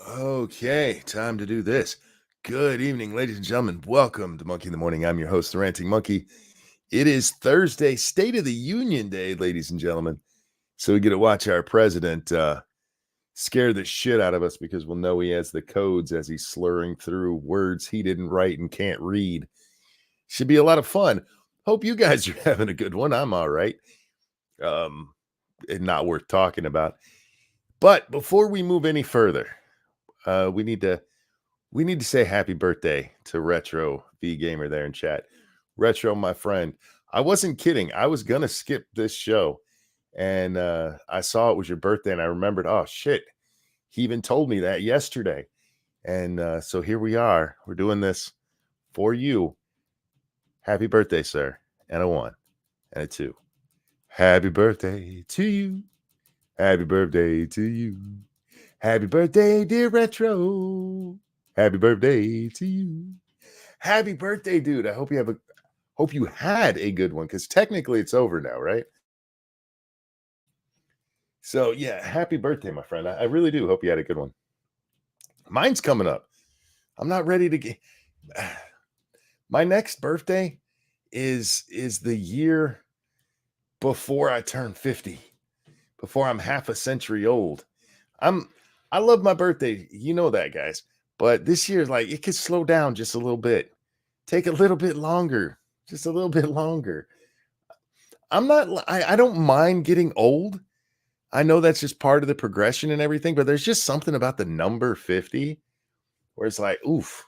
Okay, time to do this. Good evening, ladies and gentlemen. Welcome to Monkey in the Morning. I'm your host, the Ranting Monkey. It is Thursday, State of the Union Day, ladies and gentlemen. So we get to watch our president scare the shit out of us because we'll know he has the codes as he's slurring through words he didn't write and can't read. Should be a lot of fun. Hope you guys are having a good one. I'm all right. And not worth talking about. But before we move any further, we need to say happy birthday to Retro V Gamer there in chat. Retro, my friend. I wasn't kidding. I was gonna skip this show, and I saw it was your birthday, and I remembered. Oh shit! He even told me that yesterday, and so here we are. We're doing this for you. Happy birthday, sir! And a 1 and a 2. Happy birthday to you. Happy birthday to you. Happy birthday, dear Retro. Happy birthday to you. Happy birthday, dude. I hope you had a good one, because technically it's over now, right? So yeah, happy birthday, my friend. I really do hope you had a good one. Mine's coming up. I'm not ready to get my next birthday is the year before I turn 50, before I'm half a century old. I love my birthday. You know that, guys. But this year, like, it could slow down just a little bit. Take a little bit longer. Just a little bit longer. I don't mind getting old. I know that's just part of the progression and everything, but there's just something about the number 50 where it's like, oof,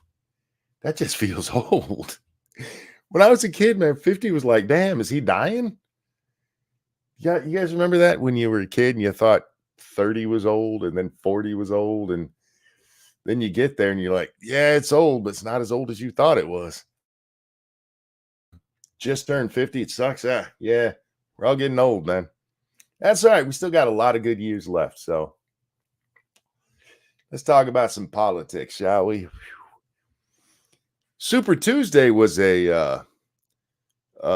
that just feels old. When I was a kid, man, 50 was like, damn, is he dying? Yeah, you guys remember that when you were a kid and you thought 30 was old and then 40 was old, and then you get there and you're like, yeah, it's old, but it's not as old as you thought it was. Just turned 50, it sucks. Yeah, we're all getting old, man. That's all right. We still got a lot of good years left. So let's talk about some politics, shall we? Super Tuesday was a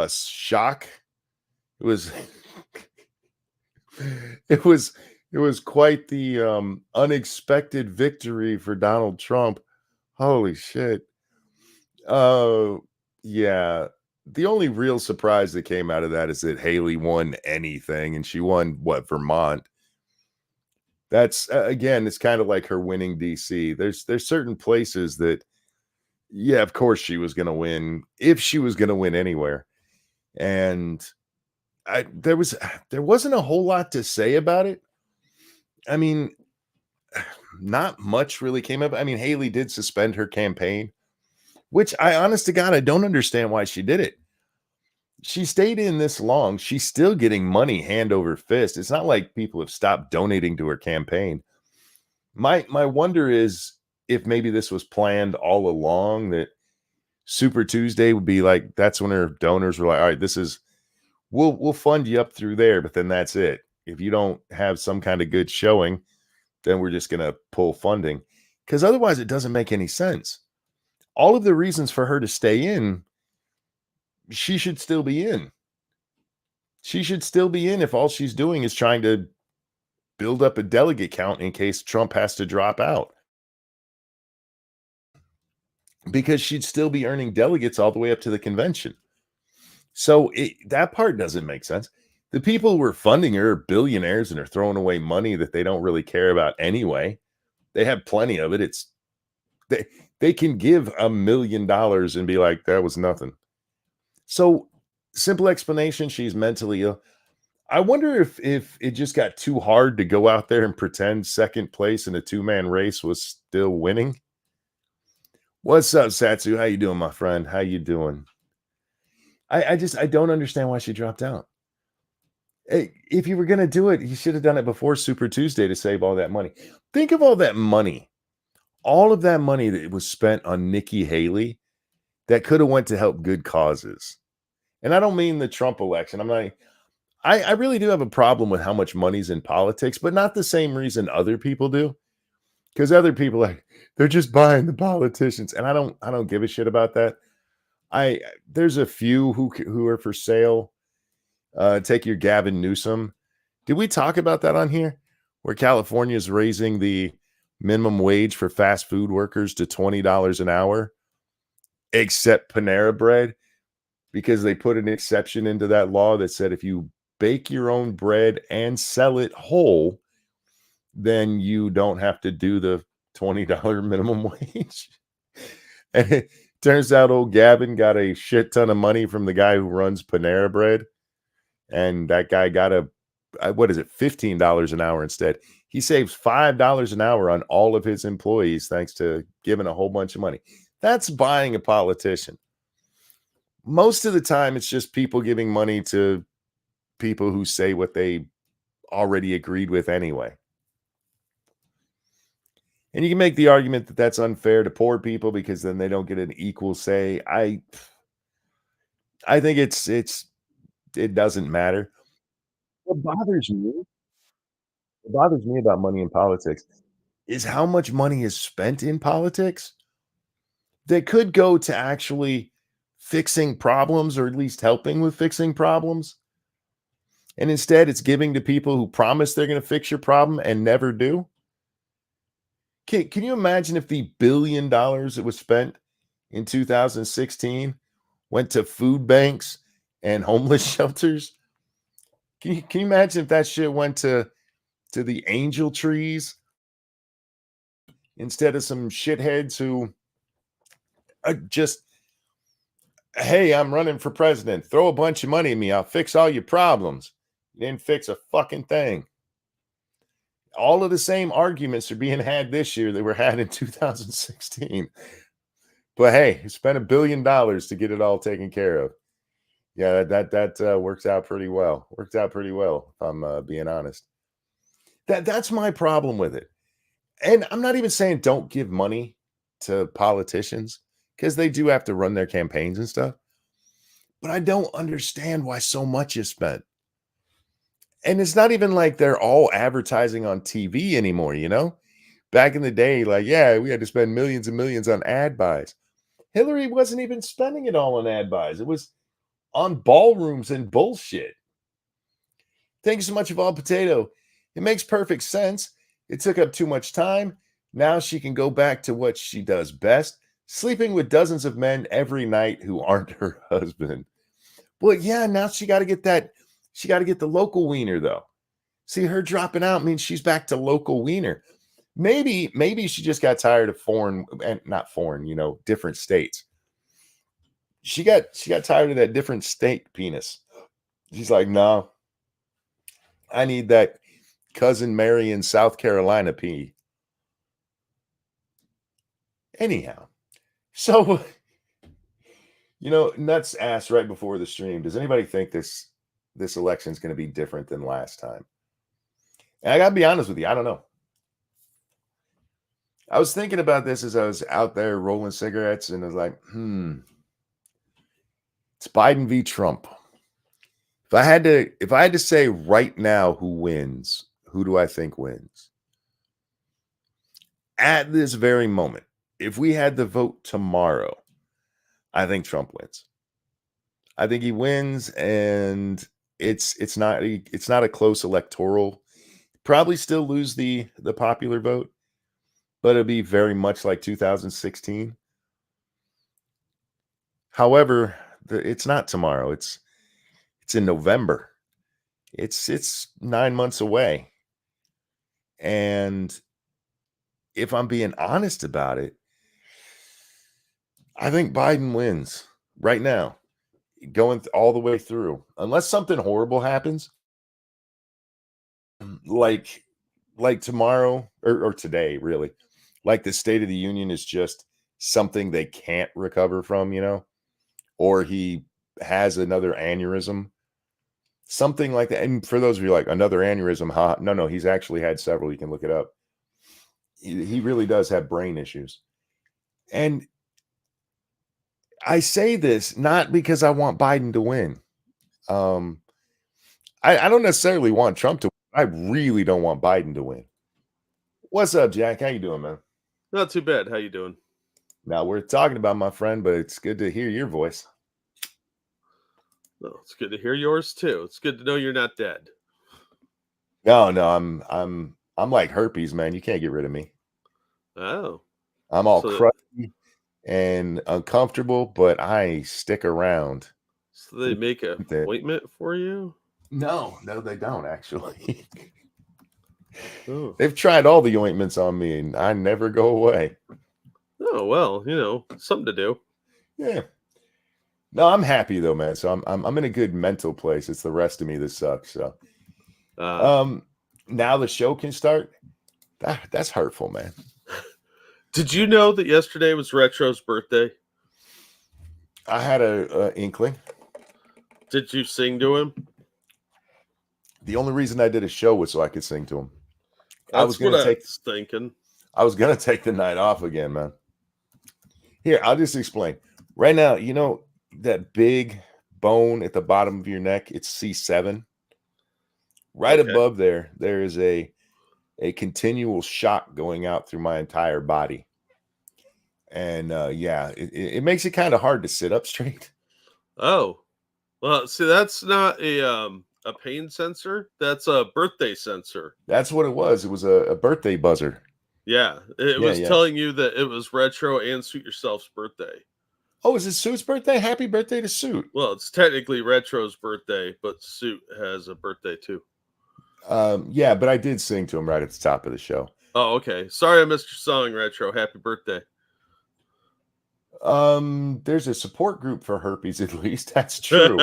shock. It was it was quite the unexpected victory for Donald Trump. Holy shit. Yeah. The only real surprise that came out of that is that Haley won anything, and she won what, Vermont. That's again, it's kind of like her winning DC. There's certain places that, yeah, of course she was going to win if she was going to win anywhere. And there wasn't a whole lot to say about it. I mean, not much really came up. I mean, Haley did suspend her campaign, which I honest to God, I don't understand why she did it. She stayed in this long. She's still getting money hand over fist. It's not like people have stopped donating to her campaign. My wonder is if maybe this was planned all along, that Super Tuesday would be like, that's when her donors were like, all right, this is, we'll fund you up through there, but then that's it. If you don't have some kind of good showing, then we're just going to pull funding, because otherwise it doesn't make any sense. All of the reasons for her to stay in, she should still be in. She should still be in if all she's doing is trying to build up a delegate count in case Trump has to drop out, because she'd still be earning delegates all the way up to the convention. So that part doesn't make sense. The people who are funding her are billionaires and are throwing away money that they don't really care about anyway. They have plenty of it. They can give $1 million and be like, that was nothing. So simple explanation, she's mentally ill. I wonder if it just got too hard to go out there and pretend second place in a two-man race was still winning. What's up, Satsu? How you doing, my friend? How you doing? I don't understand why she dropped out. If you were going to do it, you should have done it before Super Tuesday to save all that money. Think of all that money, all of that money that was spent on Nikki Haley that could have went to help good causes. And I don't mean the Trump election. I really do have a problem with how much money's in politics, but not the same reason other people do. Because other people, like, they're just buying the politicians, and I don't give a shit about that. There's a few who are for sale. Take your Gavin Newsom. Did we talk about that on here? Where California is raising the minimum wage for fast food workers to $20 an hour, except Panera Bread, because they put an exception into that law that said if you bake your own bread and sell it whole, then you don't have to do the $20 minimum wage. And it turns out old Gavin got a shit ton of money from the guy who runs Panera Bread. And that guy got what is it, $15 an hour instead. He saves $5 an hour on all of his employees thanks to giving a whole bunch of money. That's buying a politician. Most of the time, it's just people giving money to people who say what they already agreed with anyway. And you can make the argument that that's unfair to poor people because then they don't get an equal say. I think it doesn't matter. What bothers me about money in politics is how much money is spent in politics that could go to actually fixing problems or at least helping with fixing problems. And instead, it's giving to people who promise they're going to fix your problem and never do. Can you imagine if the $1 billion that was spent in 2016 went to food banks and homeless shelters? Can you imagine if that shit went to the angel trees instead of some shitheads who just, hey, I'm running for president. Throw a bunch of money at me. I'll fix all your problems. You didn't fix a fucking thing. All of the same arguments are being had this year that were had in 2016. But hey, you spent $1 billion to get it all taken care of. Yeah, that works out pretty well. Worked out pretty well, if I'm being honest. That's my problem with it. And I'm not even saying don't give money to politicians because they do have to run their campaigns and stuff. But I don't understand why so much is spent. And it's not even like they're all advertising on TV anymore, you know? Back in the day, like, yeah, we had to spend millions and millions on ad buys. Hillary wasn't even spending it all on ad buys. It was on ballrooms and bullshit. Thank you so much, Evolved Potato. It makes perfect sense. It took up too much time. Now she can go back to what she does best, sleeping with dozens of men every night who aren't her husband. Well, yeah, now she got to get the local wiener, though. See, her dropping out means she's back to local wiener. Maybe she just got tired of foreign, and not foreign, different states. She got tired of that different state penis. She's like, no, I need that cousin Mary in South Carolina pee. Anyhow, so Nuts asked right before the stream, does anybody think this election is going to be different than last time? And I got to be honest with you, I don't know. I was thinking about this as I was out there rolling cigarettes, and I was like, it's Biden v. Trump. If I had to say right now who wins, who do I think wins? At this very moment, if we had the vote tomorrow, I think Trump wins. I think he wins, and it's not a close electoral. Probably still lose the popular vote, but it'll be very much like 2016. However, it's not tomorrow. It's in November. It's 9 months away. And if I'm being honest about it, I think Biden wins right now, going all the way through, unless something horrible happens, like tomorrow or today, really. Like the State of the Union is just something they can't recover from, or he has another aneurysm, something like that. And for those of you like another aneurysm, no, he's actually had several. You can look it up. He really does have brain issues. And I say this not because I want Biden to win. I don't necessarily want Trump to win. I really don't want Biden to win. What's up, Jack? How you doing, man? Not too bad. How you doing? Now we're talking about my friend, but it's good to hear your voice. No, it's good to hear yours too. It's good to know you're not dead. No, I'm like herpes, man. You can't get rid of me. Oh, I'm all so crusty and uncomfortable, but I stick around. so they make a That- ointment for you? No, they don't actually. Oh. They've tried all the ointments on me, and I never go away. Oh, well, something to do. Yeah. No, I'm happy though, man. So I'm in a good mental place. It's the rest of me that sucks. So Uh, um now the show can start. That's hurtful, man. did you know that yesterday was Retro's birthday? I had a inkling. Did you sing to him? The only reason I did a show was so I could sing to him. I was That's what gonna I take was thinking. I was gonna take the night off again, man. Here, I'll just explain. Right now, you know that big bone at the bottom of your neck, it's C7. Right Okay. above there is a continual shock going out through my entire body. And yeah, it makes it kind of hard to sit up straight. Oh, well, see, that's not a pain sensor. That's a birthday sensor. That's what it was. It was a birthday buzzer. Yeah, it Yeah, was yeah. telling you that it was Retro and Suit Yourself's birthday. Oh, is it Suit's birthday? Happy birthday to Suit. Well, it's technically Retro's birthday, but Suit has a birthday too. Yeah, but I did sing to him right at the top of the show. Oh, okay. Sorry I missed your song, Retro. Happy birthday. There's a support group for herpes, at least. That's true.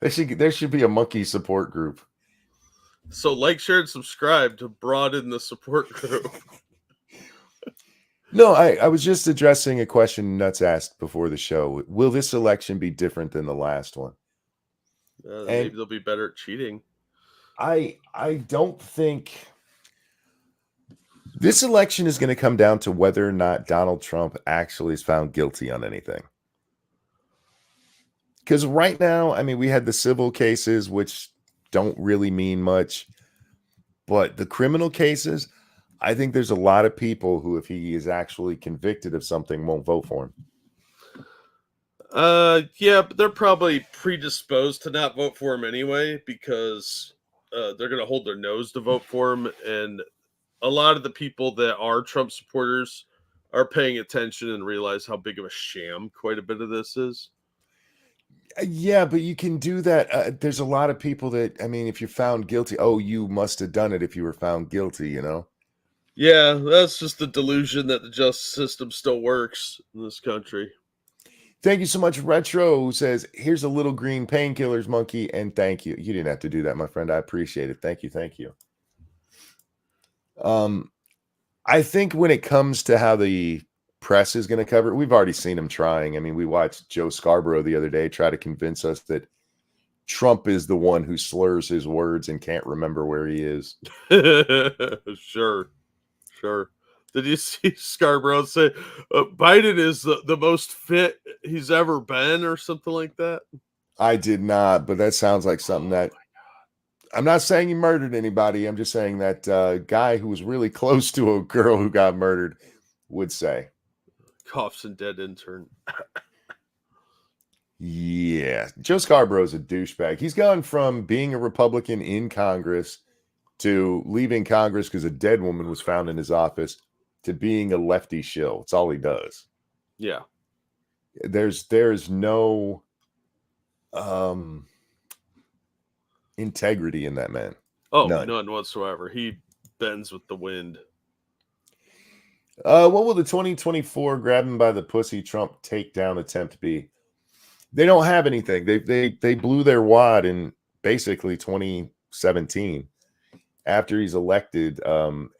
There should be a monkey support group. So like, share, and subscribe to broaden the support group. No, I was just addressing a question Nuts asked before the show. Will this election be different than the last one? Maybe And they'll be better at cheating. I don't think this election is going to come down to whether or not Donald Trump actually is found guilty on anything. Because right now, I mean, we had the civil cases, which don't really mean much, but the criminal cases, I think there's a lot of people who, if he is actually convicted of something, won't vote for him. Yeah, but they're probably predisposed to not vote for him anyway because they're going to hold their nose to vote for him. And a lot of the people that are Trump supporters are paying attention and realize how big of a sham quite a bit of this is. Yeah, but you can do that. There's a lot of people that, I mean, if you're found guilty, oh, you must have done it if you were found guilty, you know? Yeah, that's just the delusion that the justice system still works in this country. Thank you so much, Retro, who says, here's a little green painkillers monkey, and thank you. You didn't have to do that, my friend. I appreciate it. Thank you. Thank you. I think when it comes to how the press is going to cover it, we've already seen them trying. I mean, we watched Joe Scarborough the other day try to convince us that Trump is the one who slurs his words and can't remember where he is. Sure. Did you see Scarborough say Biden is the most fit he's ever been or something like that? I did not, but that sounds like something that I'm not saying he murdered anybody. I'm just saying that guy who was really close to a girl who got murdered would say. Coughs and dead intern. Yeah, Joe Scarborough's a douchebag. He's gone from being a Republican in Congress to leaving Congress because a dead woman was found in his office to being a lefty shill. It's all he does. Yeah. There's no integrity in that man. Oh, None. none whatsoever. He bends with the wind. What will the 2024 grab him by the pussy Trump takedown attempt be? They don't have anything. They blew their wad in basically 2017. After he's elected,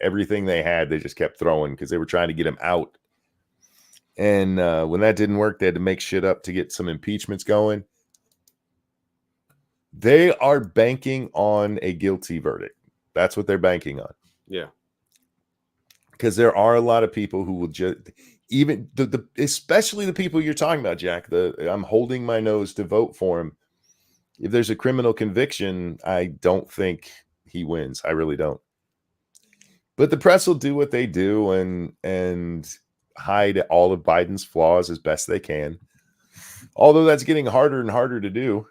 everything they had, they just kept throwing because they were trying to get him out. And when that didn't work, they had to make shit up to get some impeachments going. They are banking on a guilty verdict. That's what they're banking on. Yeah. Because there are a lot of people who will just, even especially the people you're talking about, Jack. I'm holding my nose to vote for him. If there's a criminal conviction, I don't think he wins. I really don't. But the press will do what they do and hide all of Biden's flaws as best they can. Although that's getting harder and harder to do.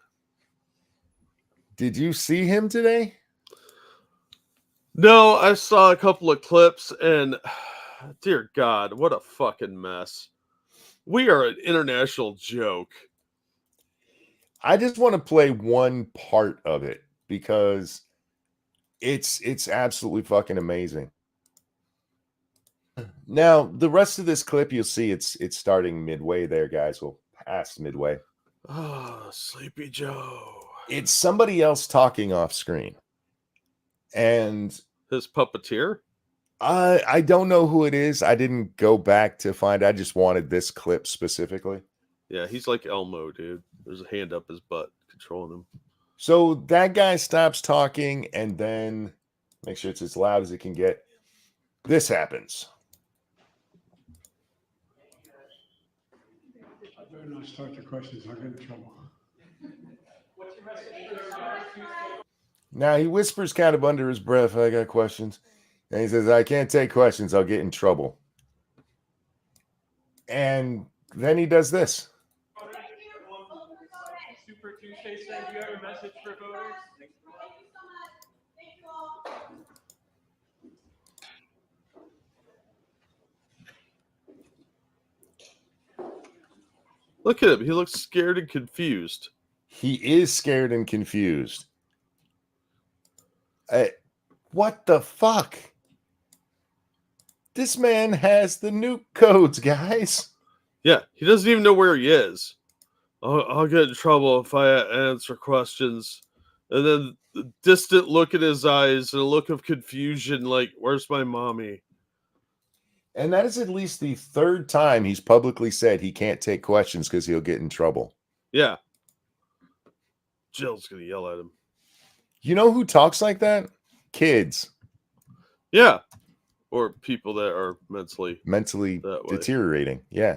Did you see him today? No, I saw a couple of clips and Dear God, what a fucking mess. We are an international joke. I just want to play one part of it because it's absolutely fucking amazing. Now, the rest of this clip, you'll see it's starting midway there, guys. Well, past midway. Oh, Sleepy Joe. It's somebody else talking off screen. And His puppeteer? I don't know who it is. I didn't go back to find. I just wanted this clip specifically. Yeah, he's like Elmo, dude. There's a hand up his butt controlling him. So that guy stops talking, and then make sure it's as loud as it can get. This happens. I better not start the questions. I'll get in trouble. Now he whispers kind of under his breath, I got questions. And he says, I can't take questions. I'll get in trouble. And then he does this. Super Tuesday said you have a message for voters. Look at him. He looks scared and confused. He is scared and confused. What the fuck? This man has the nuke codes, guys. Yeah, he doesn't even know where he is. I'll get in trouble if I answer questions. And then the distant look in his eyes and a look of confusion like, where's my mommy? And that is at least the third time he's publicly said he can't take questions because he'll get in trouble. Yeah. Jill's going to yell at him. You know who talks like that? Kids. Yeah. Or people that are mentally deteriorating. Yeah.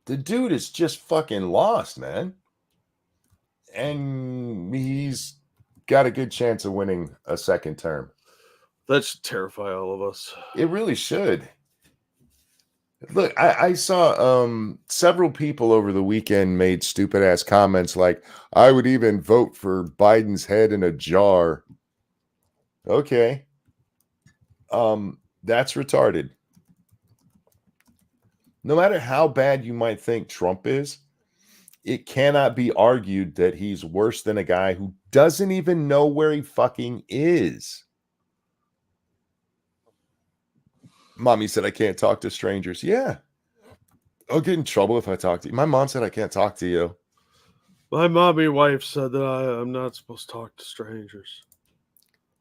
The dude is just fucking lost, man. And he's got a good chance of winning a second term. That should terrify all of us. It really should. Look, I saw several people over the weekend made stupid ass comments like, I would even vote for Biden's head in a jar. Okay. That's retarded. No matter how bad you might think Trump is, it cannot be argued that he's worse than a guy who doesn't even know where he fucking is. Mommy said I can't talk to strangers. Yeah. I'll get in trouble if I talk to you. My mom said I can't talk to you. My mommy wife said that I'm not supposed to talk to strangers.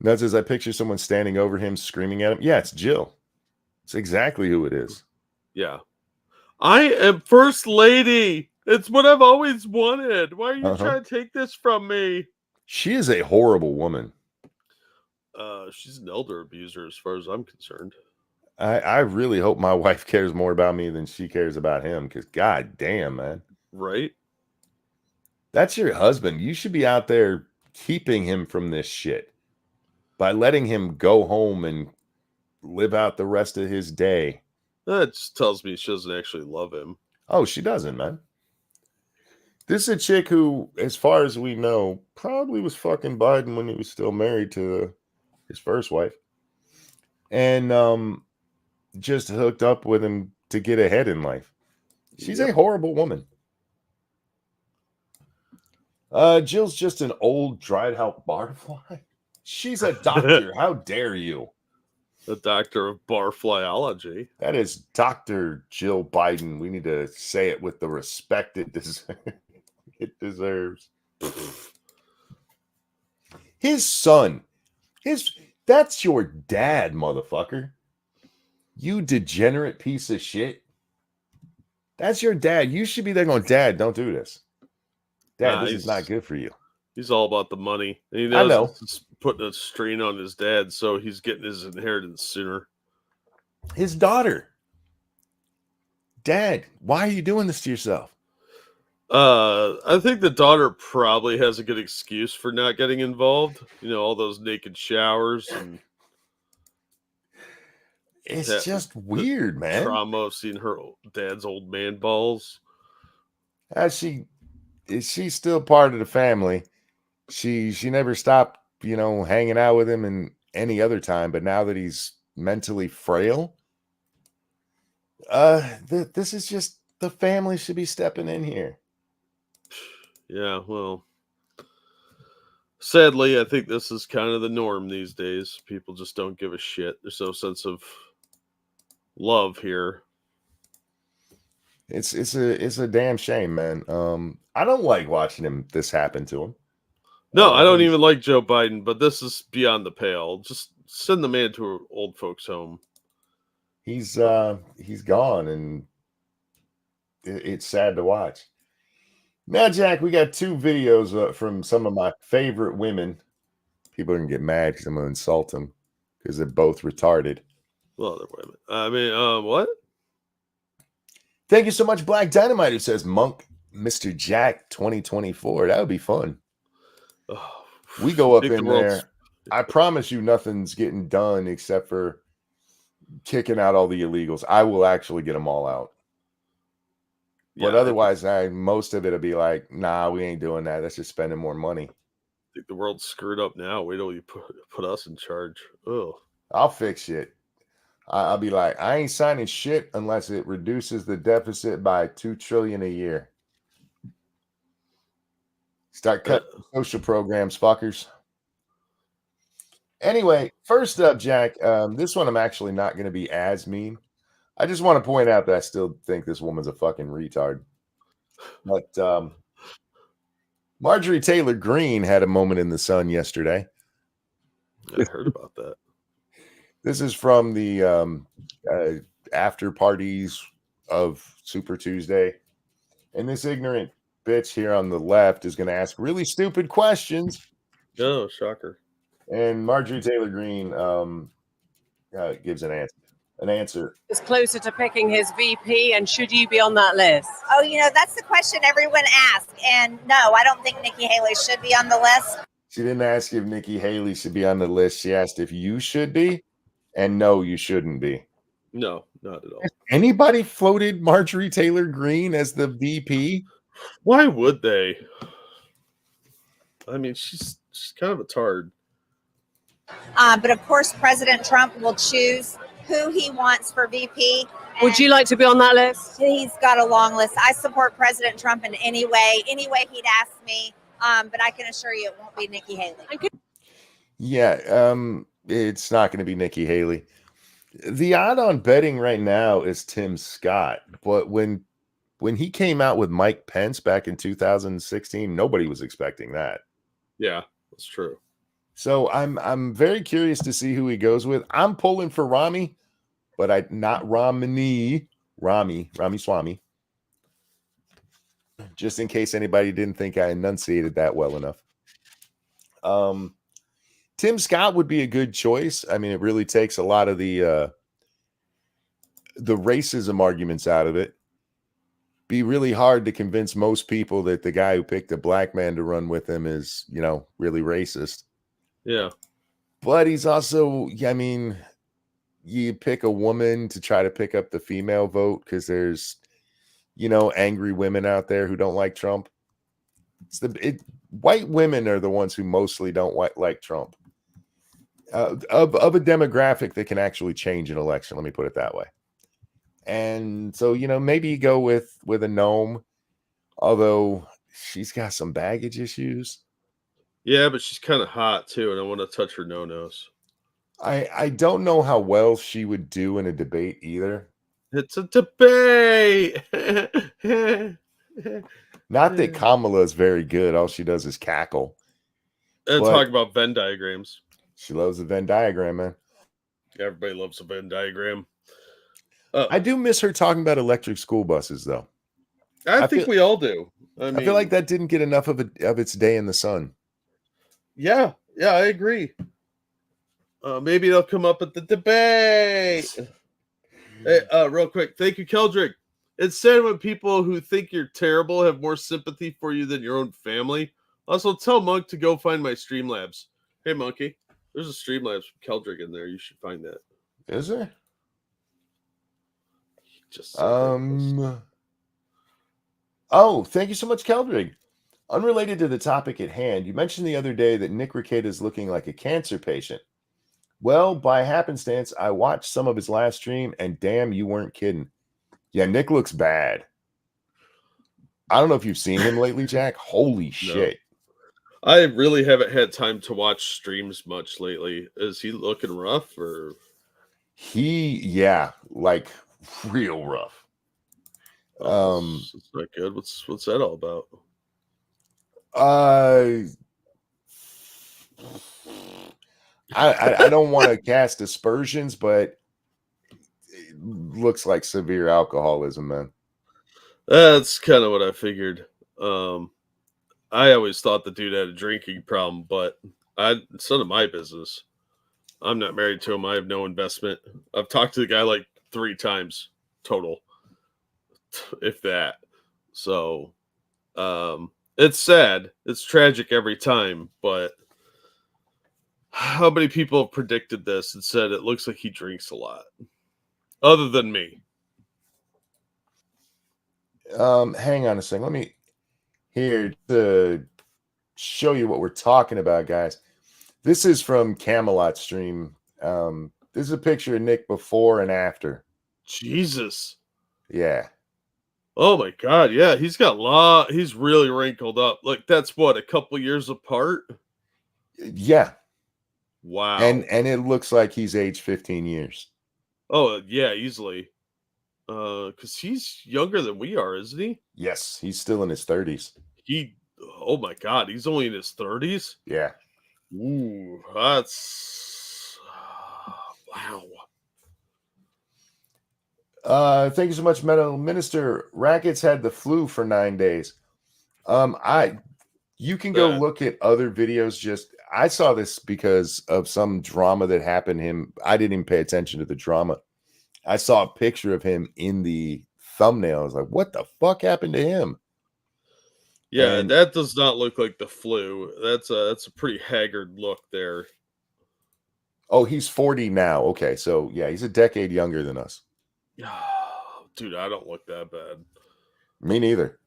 That's as I picture someone standing over him screaming at him. Yeah, it's Jill. It's exactly who it is. Yeah. I am First Lady. It's what I've always wanted. Why are you trying to take this from me? She is a horrible woman. She's an elder abuser as far as I'm concerned. I really hope my wife cares more about me than she cares about him, because god damn, man. Right? That's your husband. You should be out there keeping him from this shit by letting him go home and live out the rest of his day. That just tells me she doesn't actually love him. Oh, she doesn't, man. This is a chick who, as far as we know, probably was fucking Biden when he was still married to his first wife. And just hooked up with him to get ahead in life. She's a horrible woman. Jill's just an old dried out barfly. She's a doctor. How dare you? The doctor of barflyology. That is Dr. Jill Biden. We need to say it with the respect it deserves. His son. That's your dad, motherfucker. You degenerate piece of shit. That's your dad. You should be there going, Dad, don't do this. Dad, this is not good for you. He's all about the money. And he knows it's putting a strain on his dad, so he's getting his inheritance sooner. His daughter. Dad, why are you doing this to yourself? I think the daughter probably has a good excuse for not getting involved. You know, all those naked showers and it's just weird, man. Trauma of seeing her dad's old man balls. She's still part of the family. She never stopped, hanging out with him in any other time. But now that he's mentally frail. This is just, the family should be stepping in here. Yeah, well, sadly, I think this is kind of the norm these days. People just don't give a shit. There's no sense of love here. It's a damn shame, man. I don't like watching this happen to him. No, I don't he's- even like Joe Biden, but this is beyond the pale. Just send the man to an old folks' home. He's gone, and it's sad to watch. Now, Jack, we got two videos from some of my favorite women. People are gonna get mad because I'm gonna insult them because they're both retarded. Well, they're women. I mean, what? Thank you so much, Black Dynamite, who says Monk, Mr. Jack 2024. That would be fun. Oh, We go up think the in world's- there. I promise you nothing's getting done except for kicking out all the illegals. I will actually get them all out. But Yeah, otherwise, most of it will be like, nah, we ain't doing that. That's just spending more money. I think the world's screwed up now. Wait till you put us in charge. Oh, I'll fix it. I'll be like, I ain't signing shit unless it reduces the deficit by $2 trillion a year. Start cutting social programs, fuckers. Anyway, first up, Jack, this one I'm actually not going to be as mean. I just want to point out that I still think this woman's a fucking retard. But Marjorie Taylor Greene had a moment in the sun yesterday. I heard about that. This is from the after parties of Super Tuesday. And this ignorant bitch here on the left is going to ask really stupid questions. Oh, shocker. And Marjorie Taylor Greene gives an answer. Is closer to picking his VP, and should you be on that list? Oh, that's the question everyone asks. And no, I don't think Nikki Haley should be on the list. She didn't ask if Nikki Haley should be on the list. She asked if you should be. And no, you shouldn't be. No, not at all. Anybody floated Marjorie Taylor Greene as the VP? Why would they? I mean, she's kind of a tard. But of course, President Trump will choose who he wants for VP. Would you like to be on that list? He's got a long list. I support President Trump in any way he'd ask me. But I can assure you it won't be Nikki Haley. Yeah, it's not going to be Nikki Haley. The odd on betting right now is Tim Scott. But when he came out with Mike Pence back in 2016, nobody was expecting that. Yeah, that's true. So I'm very curious to see who he goes with. I'm pulling for Rami, but not Rami Swami. Just in case anybody didn't think I enunciated that well enough. Tim Scott would be a good choice. I mean, it really takes a lot of the racism arguments out of it. Be really hard to convince most people that the guy who picked a black man to run with him is, really racist. Yeah. But he's also, I mean, you pick a woman to try to pick up the female vote because there's, angry women out there who don't like Trump. White women are the ones who mostly don't like Trump. Of a demographic that can actually change an election, let me put it that way. And so, maybe you go with a gnome, although she's got some baggage issues. Yeah, but she's kind of hot too, and I want to touch her no-nos. I don't know how well she would do in a debate either. It's a debate. Not that Kamala is very good. All she does is cackle. And But- talk about Venn diagrams. She loves the Venn diagram, man. Everybody loves a Venn diagram. I do miss her talking about electric school buses, though. I think feel- we all do. I I feel like that didn't get enough of its day in the sun. Yeah, I agree. Maybe they'll come up at the debate. Hey, real quick, thank you, Keldrick. It's sad when people who think you're terrible have more sympathy for you than your own family. Also, tell Monk to go find my Streamlabs. Hey, Monkey, there's a Streamlabs from Keldrick in there. You should find that. Is there? Just Oh, thank you so much, Keldrig. Unrelated to the topic at hand, you mentioned the other day that Nick Rekieta is looking like a cancer patient. Well, by happenstance, I watched some of his last stream, and damn, you weren't kidding. Yeah, Nick looks bad. I don't know if you've seen him lately, Jack. Holy shit. I really haven't had time to watch streams much lately. Is he looking rough or? Yeah, like real rough. It's not good. What's that all about? I don't want to cast aspersions, but it looks like severe alcoholism, man. That's kind of what I figured. I always thought the dude had a drinking problem, but it's none of my business. I'm not married to him. I have no investment. I've talked to the guy like 3 times total, if that. So, it's sad. It's tragic every time, but how many people have predicted this and said it looks like he drinks a lot? Other than me. Hang on a second. Let me here to show you what we're talking about, guys. This is from Camelot stream. This is a picture of Nick before and after. Jesus. Yeah. Oh my God. Yeah, he's really wrinkled up. Like that's what, a couple years apart? Yeah. Wow. And it looks like he's aged 15 years. Oh, yeah, easily. Because he's younger than we are, isn't he? Yes, he's still in his 30s. Oh my God, he's only in his 30s? Yeah. Ooh, that's wow. Thank you so much, Metal Minister. Rackets had the flu for 9 days. You can go look at other videos. I saw this because of some drama that happened to him. I didn't even pay attention to the drama. I saw a picture of him in the thumbnail. I was like, what the fuck happened to him? Yeah, that does not look like the flu. That's a pretty haggard look there. Oh, he's 40 now. Okay, so yeah, he's a decade younger than us. Dude, I don't look that bad. Me neither.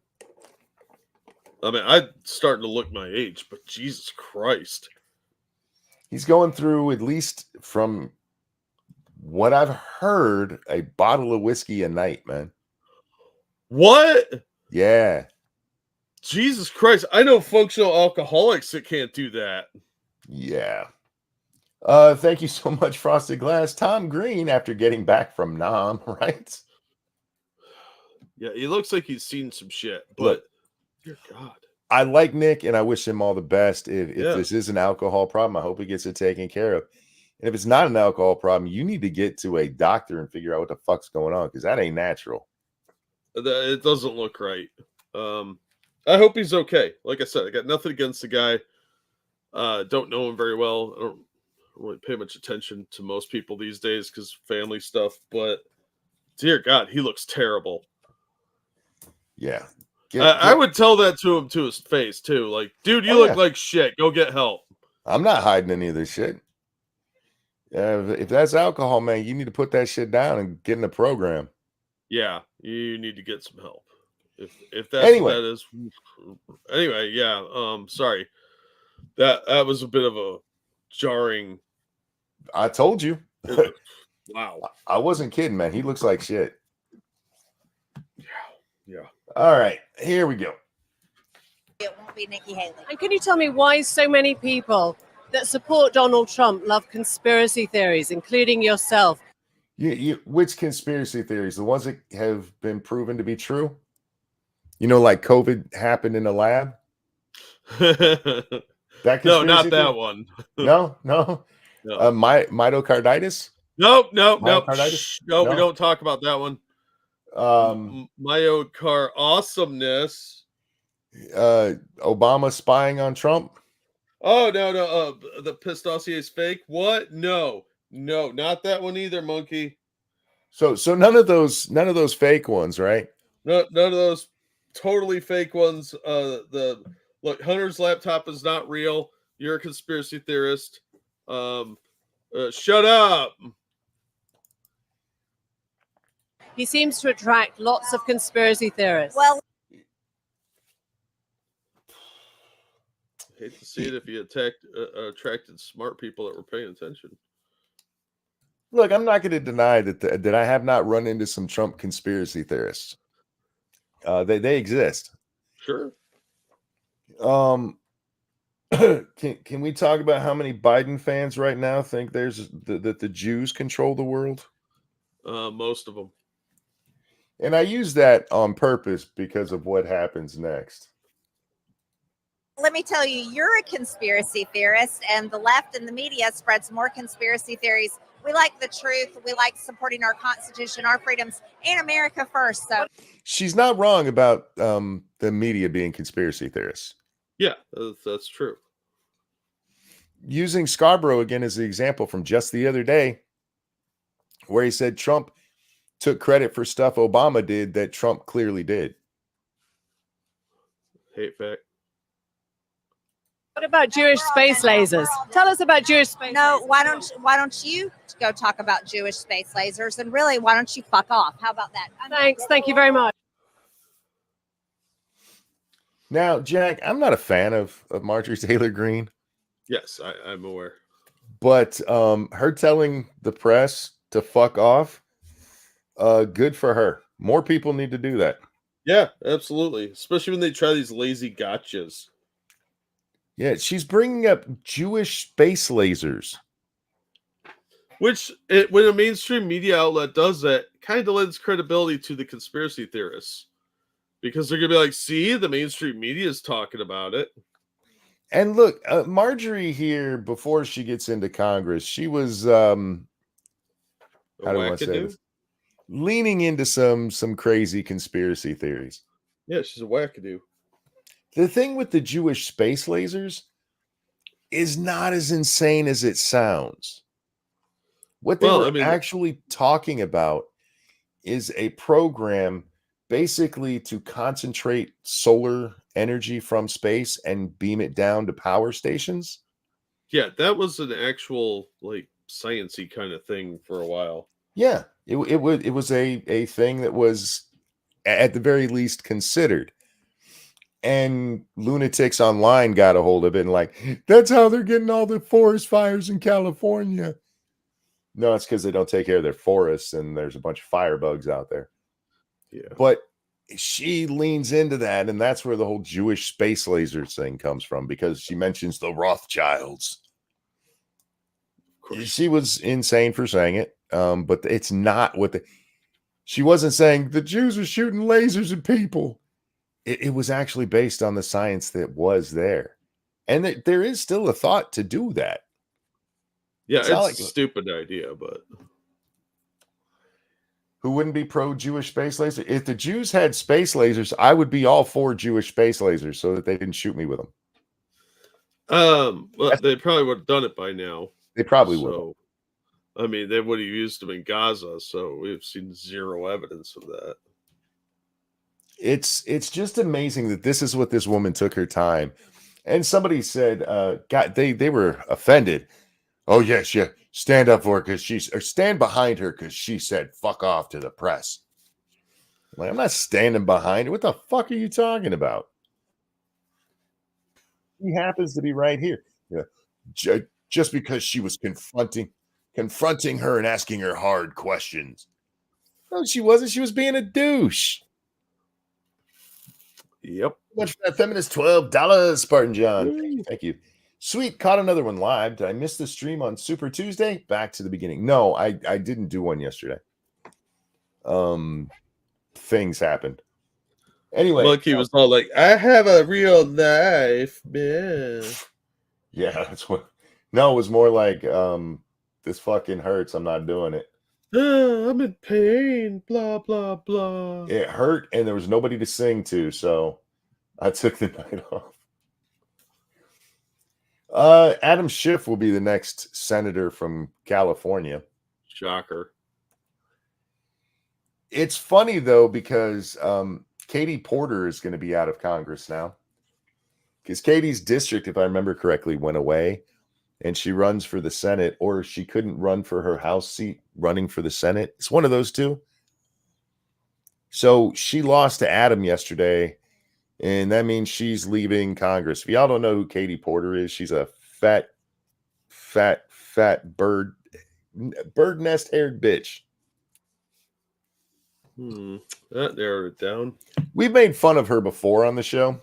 I mean, I'm starting to look my age, but Jesus Christ. He's going through, at least from what I've heard, a bottle of whiskey a night, man. What? Yeah. Jesus Christ. I know functional alcoholics that can't do that. Yeah. Thank you so much, Frosted Glass. Tom Green, after getting back from Nam, right? Yeah, he looks like he's seen some shit, but look, dear God. I like Nick and I wish him all the best. If this is an alcohol problem, I hope he gets it taken care of. And if it's not an alcohol problem, you need to get to a doctor and figure out what the fuck's going on, because that ain't natural. It doesn't look right. I hope he's okay. Like I said, I got nothing against the guy. Don't know him very well. I don't really pay much attention to most people these days because family stuff. But dear God, he looks terrible. Yeah. I would tell that to him to his face too. Like, dude, you look like shit. Go get help. I'm not hiding any of this shit. If that's alcohol, man, you need to put that shit down and get in the program. Yeah, you need to get some help. If that's what that is. Anyway, yeah. Sorry. That was a bit of a jarring. I told you. Wow. I wasn't kidding, man. He looks like shit. Yeah. All right, here we go. It won't be Nikki Haley. And can you tell me why so many people that support Donald Trump love conspiracy theories, including yourself? Which conspiracy theories? The ones that have been proven to be true? You know, like COVID happened in a lab? No, not that one. No. Myocarditis? Nope. Myocarditis? No, we don't talk about that one. Myocar awesomeness. Obama spying on Trump? Oh no. The pissed dossier is fake. What? No, not that one either, monkey. So none of those fake ones, right? No, none of those totally fake ones. Look, Hunter's laptop is not real. You're a conspiracy theorist. Shut up. He seems to attract lots of conspiracy theorists. Well, hate to see it if he attracted smart people that were paying attention. Look, I'm not going to deny that I have not run into some Trump conspiracy theorists. They exist. Sure. Um, can we talk about how many Biden fans right now think that the Jews control the world? Most of them. And I use that on purpose because of what happens next. Let me tell you, you're a conspiracy theorist, and the left and the media spreads more conspiracy theories. We like the truth. We like supporting our Constitution, our freedoms, and America first. So She's not wrong about the media being conspiracy theorists. Yeah, that's true. Using Scarborough again as the example from just the other day, where he said Trump took credit for stuff Obama did that Trump clearly did. Hate fact. What about Jewish space lasers? Tell us about Jewish space no, lasers. why don't you go talk about Jewish space lasers? And really, why don't you fuck off? How about that? Thanks. Thank you very much. Now, Jack, I'm not a fan of Marjorie Taylor Greene, Yes, I'm aware. but her telling the press to fuck off, good for her. More people need to do that. Yeah, absolutely. Especially when they try these lazy gotchas. Yeah, she's bringing up Jewish space lasers. Which, when a mainstream media outlet does that, kind of lends credibility to the conspiracy theorists. Because they're going to be like, see, the mainstream media is talking about it. And look, Marjorie here, before she gets into Congress, she was, how do I want to say Wackadoo? this? Leaning into some crazy conspiracy theories. Yeah, she's a wackadoo. The thing with the Jewish space lasers is not as insane as it sounds. What they were actually talking about is a program basically to concentrate solar energy from space and beam it down to power stations. Yeah, that was an actual like sciencey kind of thing for a while. Yeah, it was a thing that was at the very least considered. And lunatics online got a hold of it and like, that's how they're getting all the forest fires in California. No, it's because they don't take care of their forests and there's a bunch of firebugs out there. Yeah. But she leans into that, and that's where the whole Jewish space lasers thing comes from, because she mentions the Rothschilds. She was insane for saying it, but it's not what she wasn't saying the Jews are shooting lasers at people. It was actually based on the science that was there. And there is still a thought to do that. Yeah, it's a stupid idea, but who wouldn't be pro-Jewish space laser? If the Jews had space lasers, I would be all for Jewish space lasers so that they didn't shoot me with them. Well, they probably would have done it by now. They probably would. I mean, they would have used them in Gaza, so we've seen zero evidence of that. It's just amazing that this is what this woman took her time. And somebody said, God, they were offended. Oh, yes, yeah. Stand up for her or stand behind her because she said fuck off to the press. Like, I'm not standing behind her. What the fuck are you talking about? He happens to be right here. Yeah. Just because she was confronting her and asking her hard questions. No, she wasn't. She was being a douche. Yep. Much for that feminist $12, Spartan John. Thank you. Sweet, caught another one live. Did I miss the stream on Super Tuesday? Back to the beginning. No, I didn't do one yesterday. Things happened. Anyway, Monkey was all like, "I have a real knife, man." Yeah, that's what. No, it was more like, this fucking hurts. I'm not doing it. I'm in pain. Blah blah blah. It hurt, and there was nobody to sing to, so I took the night off. Adam Schiff will be the next senator from California. Shocker. It's funny though, because Katie Porter is going to be out of Congress now, because Katie's district, if I remember correctly, went away, and she runs for the Senate, or she couldn't run for her House seat running for the Senate. It's one of those two. So she lost to Adam yesterday, and that means she's leaving Congress. If y'all don't know who Katie Porter is, she's a fat bird bird nest haired bitch. That narrowed it down. We've made fun of her before on the show.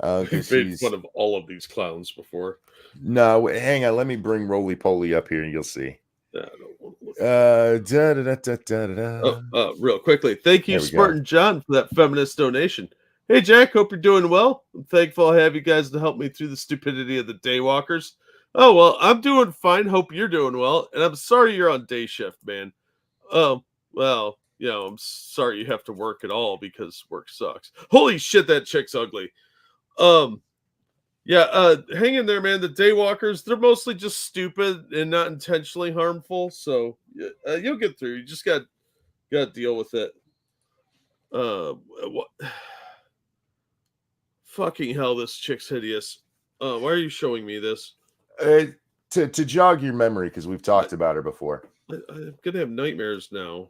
We've Because made she's fun of all of these clowns before. no. Hang on, let me bring Roly Poly up here, and you'll see. I don't want to look. Real quickly, thank you, There we go. Spartan John, for that feminist donation. Hey, Jack, hope you're doing well. I'm thankful I have you guys to help me through the stupidity of the daywalkers. Oh, well, I'm doing fine. Hope you're doing well. And I'm sorry you're on day shift, man. Well, I'm sorry you have to work at all because work sucks. Holy shit, that chick's ugly. Hang in there, man. The daywalkers, they're mostly just stupid and not intentionally harmful. So you'll get through. You just got to deal with it. What? Fucking hell, this chick's hideous. Why are you showing me this? To jog your memory, because we've talked about her before. I'm gonna have nightmares now.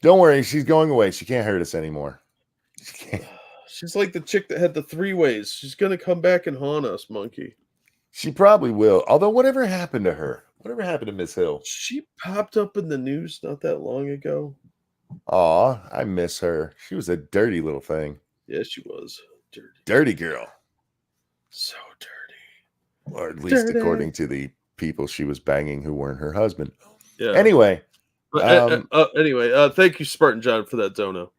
Don't worry, she's going away. She can't hurt us anymore. She can't. She's like the chick that had the 3-ways. She's gonna come back and haunt us, monkey. She probably will. Although, whatever happened to her? Whatever happened to Miss Hill? She popped up in the news not that long ago. Aw, I miss her. She was a dirty little thing. Yeah, she was dirty. Dirty girl. So dirty. Or at least Dirty. according to the people she was banging who weren't her husband. Yeah. Anyway. Thank you, Spartan John, for that dono.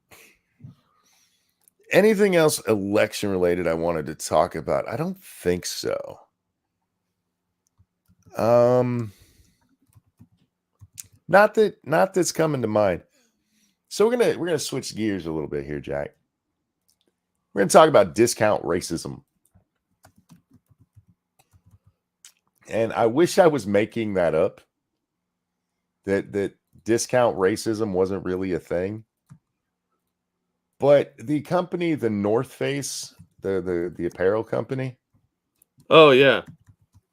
Anything else election related I wanted to talk about? I don't think so. Not that's coming to mind. So we're gonna switch gears a little bit here, Jack. We're gonna talk about discount racism. And I wish I was making that up. That discount racism wasn't really a thing. But the company, the North Face, the apparel company. Oh, yeah.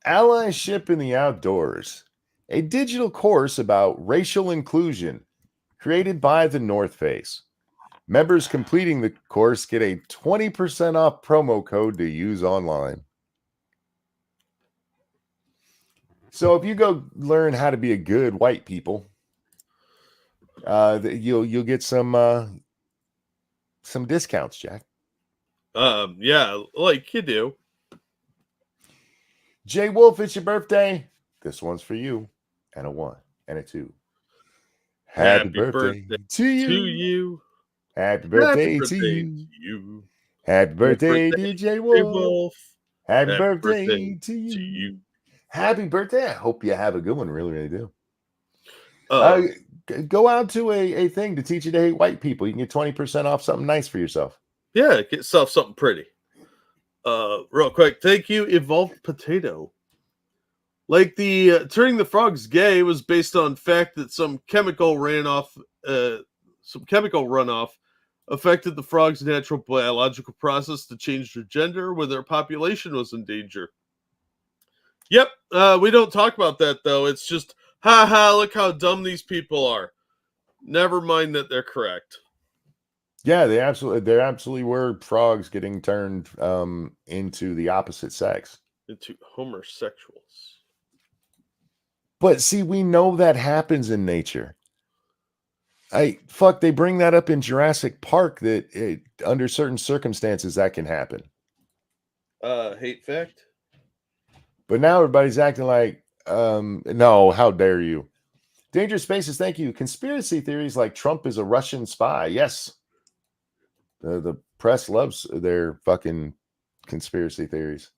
Allyship in the Outdoors, a digital course about racial inclusion created by the North Face. Members completing the course get a 20% off promo code to use online. So if you go learn how to be a good white people, you'll get some discounts, Jack. Yeah, like you do. Jay Wolf, it's your birthday. This one's for you. And a 1 and a 2. Happy birthday to you. Happy birthday to you. Happy birthday, DJ Wolf. Happy birthday to you. Happy birthday. I hope you have a good one. Really, really do. Go out to a thing to teach you to hate white people. You can get 20% off something nice for yourself. Yeah, get yourself something pretty. Real quick, thank you, Evolved Potato. Like the turning the frogs gay was based on fact that some chemical runoff affected the frog's natural biological process to change their gender when their population was in danger. Yep, we don't talk about that though. It's just, look how dumb these people are. Never mind that they're correct. Yeah, there absolutely were frogs getting turned into the opposite sex. Into homosexuals. But see, we know that happens in nature. They bring that up in Jurassic Park that under certain circumstances that can happen. Hate fact? But now everybody's acting like, no, how dare you? Dangerous Spaces, thank you. Conspiracy theories like Trump is a Russian spy. Yes. The press loves their fucking conspiracy theories.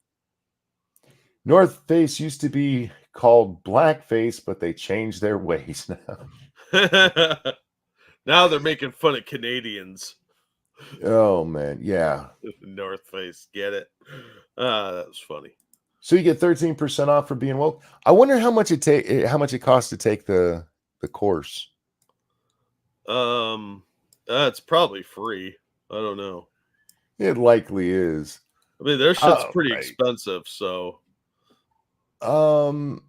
North Face used to be called Blackface, but they changed their ways now. Now they're making fun of Canadians. Oh, man. Yeah. North Face. Get it? That was funny. So you get 13% off for being woke. I wonder how much it costs to take the course. It's probably free. I don't know. It likely is. I mean, their shit's pretty expensive, so. The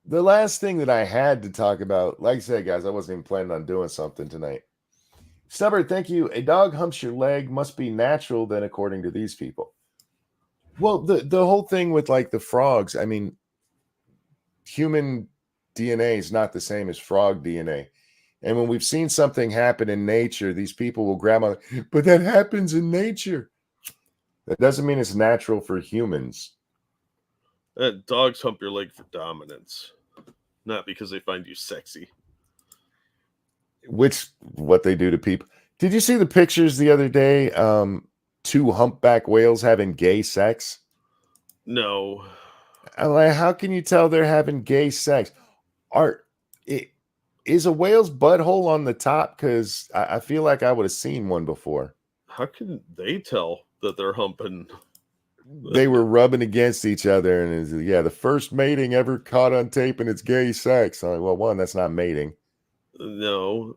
last thing that I had to talk about, like I said, guys, I wasn't even planning on doing something tonight. Stubborn, thank you. A dog humps your leg must be natural then, according to these people. Well, the whole thing with like the frogs, I mean, human DNA is not the same as frog DNA. And when we've seen something happen in nature, these people will grab on, but that happens in nature. That doesn't mean it's natural for humans. Dogs hump your leg for dominance, not because they find you sexy. Which what they do to people. Did you see the pictures the other day? 2 humpback whales having gay sex. No. I'm like, how can you tell they're having gay sex? Is a whale's butthole on the top? Because I feel like I would have seen one before. How can they tell that they're humping? They were rubbing against each other, and the first mating ever caught on tape, and it's gay sex. I'm like, well, one, that's not mating. No.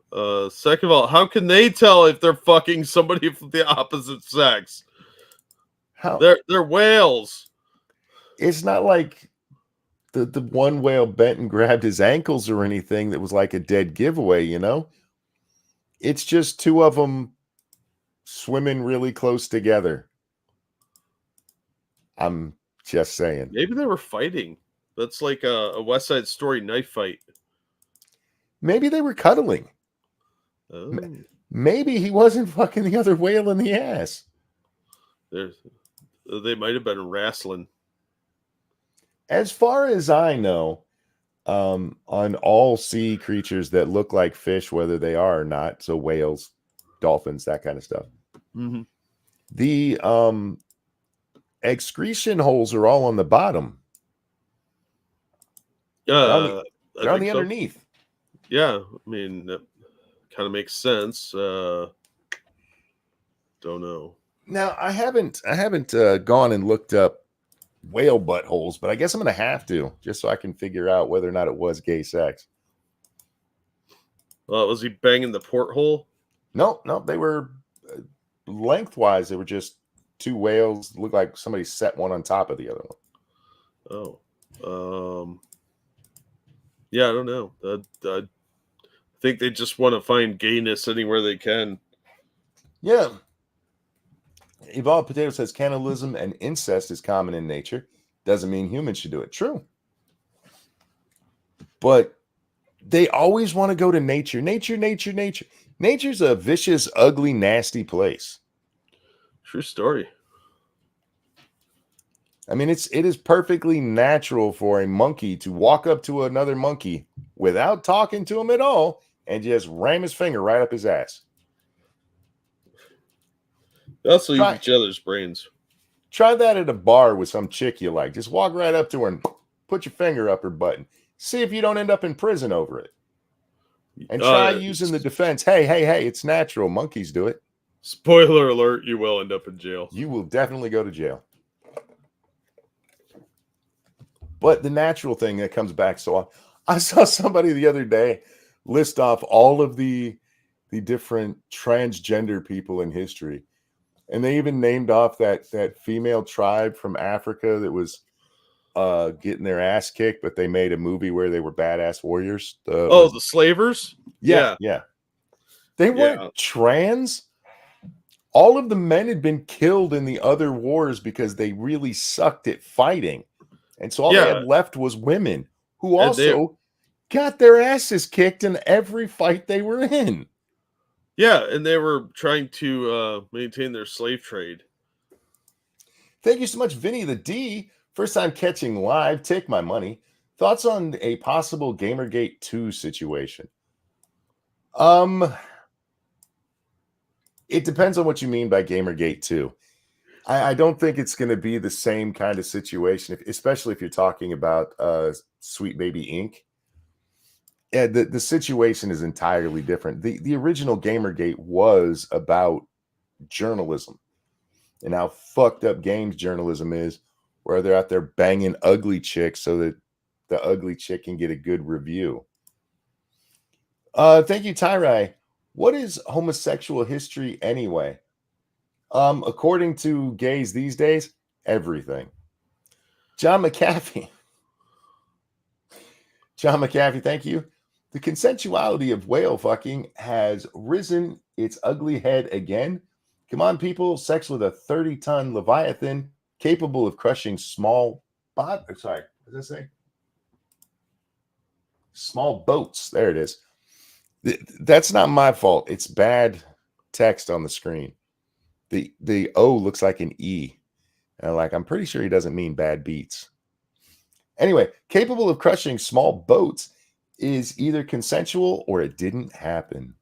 Second of all, how can they tell if they're fucking somebody of the opposite sex? How? They're whales. It's not like the one whale bent and grabbed his ankles or anything that was like a dead giveaway, you know? It's just 2 of them swimming really close together. I'm just saying. Maybe they were fighting. That's like a West Side Story knife fight. Maybe they were cuddling. Oh. Maybe he wasn't fucking the other whale in the ass. They might have been wrestling. As far as I know, on all sea creatures that look like fish, whether they are or not, so whales, dolphins, that kind of stuff, Mm-hmm. the excretion holes are all on the bottom. They're on the underneath. Yeah, I mean, that kind of makes sense. Don't know. Now, I haven't gone and looked up whale buttholes, but I guess I'm going to have to, just so I can figure out whether or not it was gay sex. Was he banging the porthole? No, they were lengthwise. They were just 2 whales. Looked like somebody set one on top of the other one. Oh, yeah, I don't know. I think they just want to find gayness anywhere they can. Yeah. Evolved Potato says cannibalism and incest is common in nature. Doesn't mean humans should do it. True. But they always want to go to nature. Nature. Nature's a vicious, ugly, nasty place. True story. I mean, it is perfectly natural for a monkey to walk up to another monkey without talking to him at all and just ram his finger right up his ass. They also use each other's brains. Try that at a bar with some chick you like. Just walk right up to her and put your finger up her butt. See if you don't end up in prison over it. And try using the defense. Hey, it's natural. Monkeys do it. Spoiler alert, you will end up in jail. You will definitely go to jail. But the natural thing that comes back I saw somebody the other day list off all of the different transgender people in history. And they even named off that female tribe from Africa that was getting their ass kicked, but they made a movie where they were badass warriors. The slavers? Yeah. They weren't trans. All of the men had been killed in the other wars because they really sucked at fighting. And so all they had left was women who also got their asses kicked in every fight they were in. Yeah, and they were trying to maintain their slave trade. Thank you so much, Vinny the D. First time catching live. Take my money. Thoughts on a possible Gamergate 2 situation? It depends on what you mean by Gamergate 2. I don't think it's going to be the same kind of situation, especially if you're talking about Sweet Baby Inc. Yeah, the situation is entirely different. The original Gamergate was about journalism and how fucked up games journalism is, where they're out there banging ugly chicks so that the ugly chick can get a good review. Thank you, Tyrai. What is homosexual history anyway? According to gays these days, everything. John McAfee, thank you. The consensuality of whale fucking has risen its ugly head again. Come on, people. Sex with a 30-ton Leviathan capable of crushing small bot. Sorry, what does that say? Small boats. There it is. That's not my fault. It's bad text on the screen. The O looks like an E. And I'm pretty sure he doesn't mean bad beats. Anyway, capable of crushing small boats is either consensual or it didn't happen.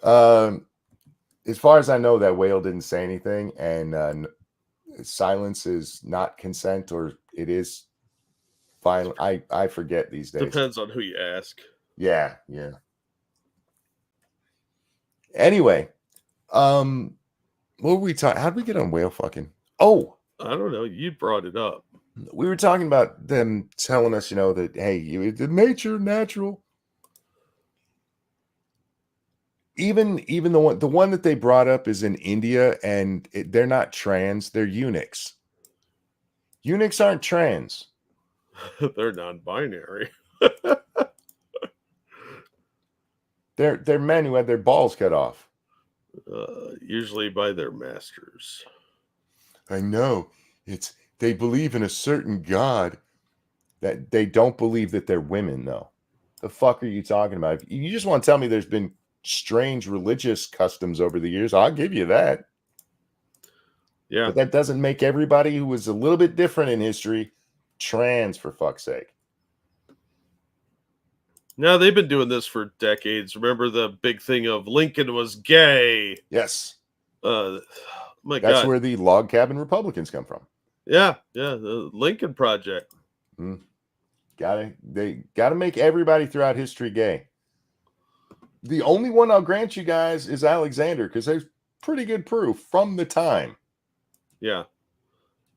As far as I know, that whale didn't say anything, and silence is not consent, or it is violent. I forget these days. Depends on who you ask. Yeah. Anyway, what were we talking? How did we get on whale fucking? Oh, I don't know. You brought it up. we were talking about them telling us, that hey, the nature, natural. Even the one that they brought up is in India, and they're not trans; they're eunuchs. Eunuchs aren't trans. They're non-binary. They're men who had their balls cut off. Usually by their masters. I know. They believe in a certain god. That they don't believe that they're women, though. The fuck are you talking about? If you just want to tell me there's been strange religious customs over the years, I'll give you that. Yeah. But that doesn't make everybody who was a little bit different in history trans, for fuck's sake. Now they've been doing this for decades. Remember the big thing of Lincoln was gay? Yes. My That's God. where the log cabin Republicans come from. Yeah, the Lincoln Project. They gotta make everybody throughout history gay. The only one I'll grant you guys is Alexander, because there's pretty good proof from the time. Yeah.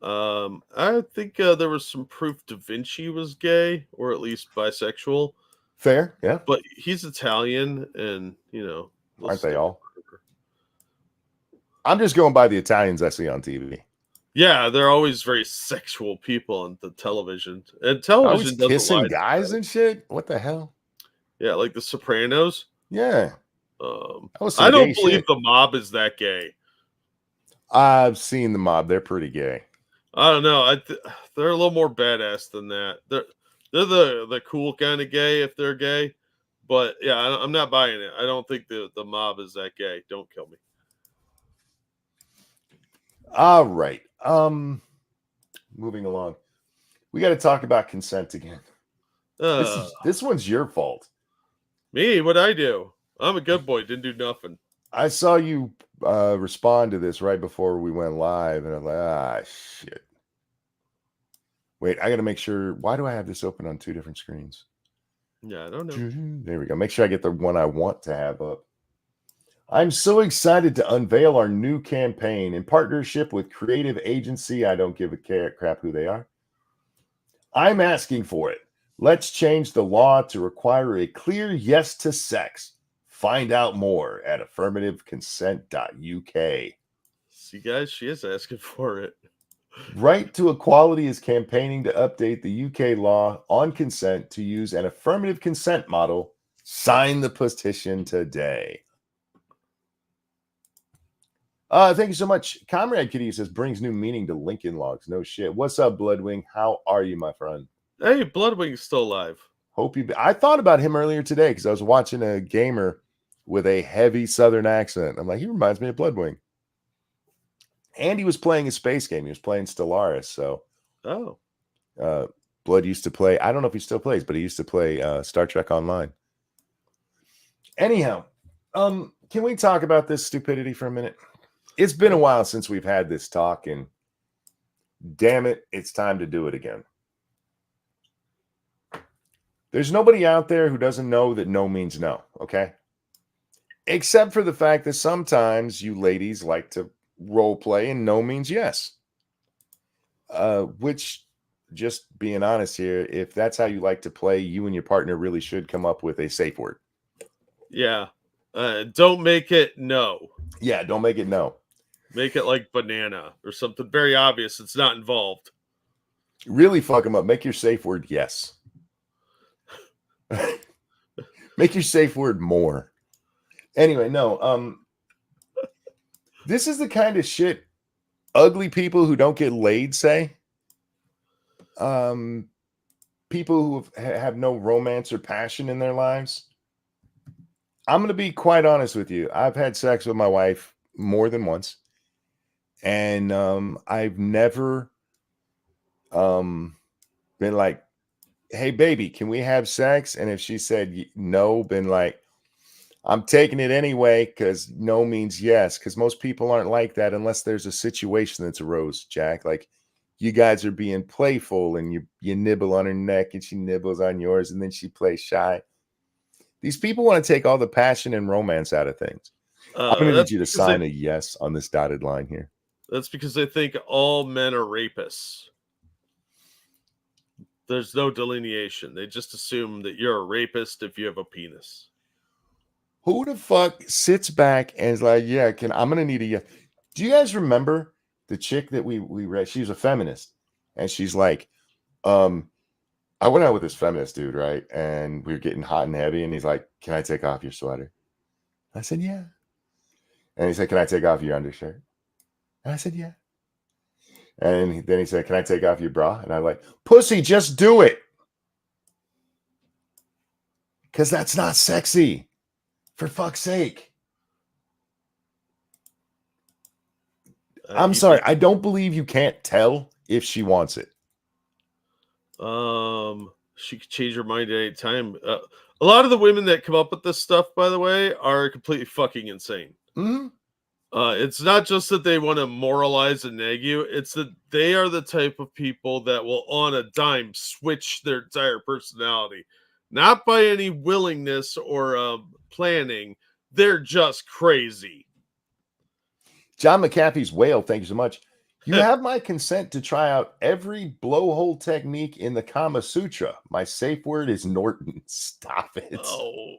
I think there was some proof Da Vinci was gay, or at least bisexual. Fair, yeah. But he's Italian, and Aren't they all? I'm just going by the Italians I see on TV. Yeah, they're always very sexual people on the television. And television doesn't kissing lie guys and shit. What the hell? Yeah, like The Sopranos. Yeah. I don't believe the mob is that gay. I've seen the mob. They're pretty gay. I don't know. They're a little more badass than that. They're the cool kind of gay if they're gay. But yeah, I'm not buying it. I don't think the mob is that gay. Don't kill me. All right. Moving along. We got to talk about consent again. This one's your fault. Me? What'd I do? I'm a good boy. Didn't do nothing. I saw you respond to this right before we went live, and I'm like, shit. Wait, I got to make sure. Why do I have this open on two different screens? Yeah, I don't know. There we go. Make sure I get the one I want to have up. I'm so excited to unveil our new campaign in partnership with creative agency. I don't give a crap who they are. I'm asking for it. Let's change the law to require a clear yes to sex. Find out more at affirmativeconsent.uk. See, guys, she is asking for it. Right to Equality is campaigning to update the UK law on consent to use an affirmative consent model. Sign the petition today. Thank you so much. Comrade Kitty says, brings new meaning to Lincoln Logs. No shit. What's up, Bloodwing? How are you, my friend? Hey, Bloodwing's still alive. Hope you. I thought about him earlier today because I was watching a gamer with a heavy Southern accent. I'm like, he reminds me of Bloodwing. And he was playing a space game. He was playing Stellaris. So, Blood used to play. I don't know if he still plays, but he used to play Star Trek Online. Anyhow, can we talk about this stupidity for a minute? It's been a while since we've had this talk, and damn it, it's time to do it again. There's nobody out there who doesn't know that no means no, okay? Except for the fact that sometimes you ladies like to role play and no means yes. Which, just being honest here, if that's how you like to play, you and your partner really should come up with a safe word. Yeah. Don't make it no. Yeah, don't make it no. Make it like banana or something very obvious. It's not involved. Really fuck them up. Make your safe word yes. Make your safe word more. Anyway, no. This is the kind of shit ugly people who don't get laid say. People people who have no romance or passion in their lives. I'm going to be quite honest with you. I've had sex with my wife more than once, and I've never been like, "Hey, baby, can we have sex?" And if she said no, been like, "I'm taking it anyway," because no means yes. Because most people aren't like that unless there's a situation that's arose, Jack. Like you guys are being playful, and you nibble on her neck, and she nibbles on yours, and then she plays shy. These people want to take all the passion and romance out of things. I'm going to need you to sign a yes on this dotted line here. That's because they think all men are rapists. There's no delineation. They just assume that you're a rapist if you have a penis. Who the fuck sits back and is like, yeah, I'm going to need a yes. Do you guys remember the chick that we read? She was a feminist. And she's like, I went out with this feminist dude, right? And we were getting hot and heavy. And he's like, "Can I take off your sweater?" I said, "Yeah." And he said, "Can I take off your undershirt?" And I said, "Yeah." And then he said, "Can I take off your bra?" And I'm like, "Pussy, just do it." Because that's not sexy. For fuck's sake. I'm sorry. I don't believe you can't tell if she wants it. She could change her mind at any time. A lot of the women that come up with this stuff, by the way, are completely fucking insane. Mm-hmm. It's not just that they want to moralize and nag you. It's that they are the type of people that will, on a dime, switch their entire personality. Not by any willingness or planning. They're just crazy. John McAfee's whale, thank you so much. You have my consent to try out every blowhole technique in the Kama Sutra. My safe word is Norton. Stop it. Oh,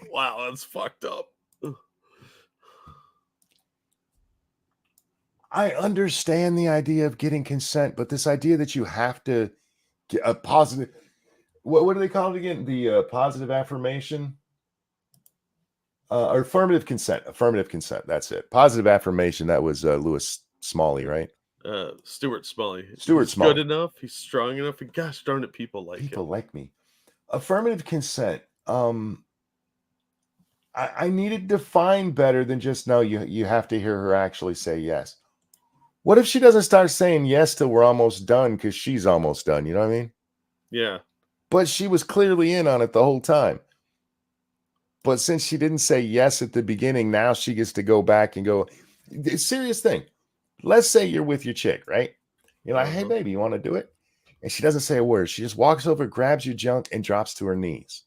wow, that's fucked up. I understand the idea of getting consent, but this idea that you have to get a positive, what do they call it again? The positive affirmation? Or affirmative consent. Affirmative consent. That's it. Positive affirmation. That was Lewis Smalley, right? Stuart Smalley. Stuart Smalley. Good enough. He's strong enough. And gosh darn it, people like people him. like me. Affirmative consent. I need it defined better than just no. You have to hear her actually say yes. What if she doesn't start saying yes till we're almost done because she's almost done? You know what I mean? Yeah. But she was clearly in on it the whole time. But since she didn't say yes at the beginning, now she gets to go back and go. Serious thing. Let's say you're with your chick, right? You're like, "Hey, baby, you want to do it?" And she doesn't say a word. She just walks over, grabs your junk, and drops to her knees.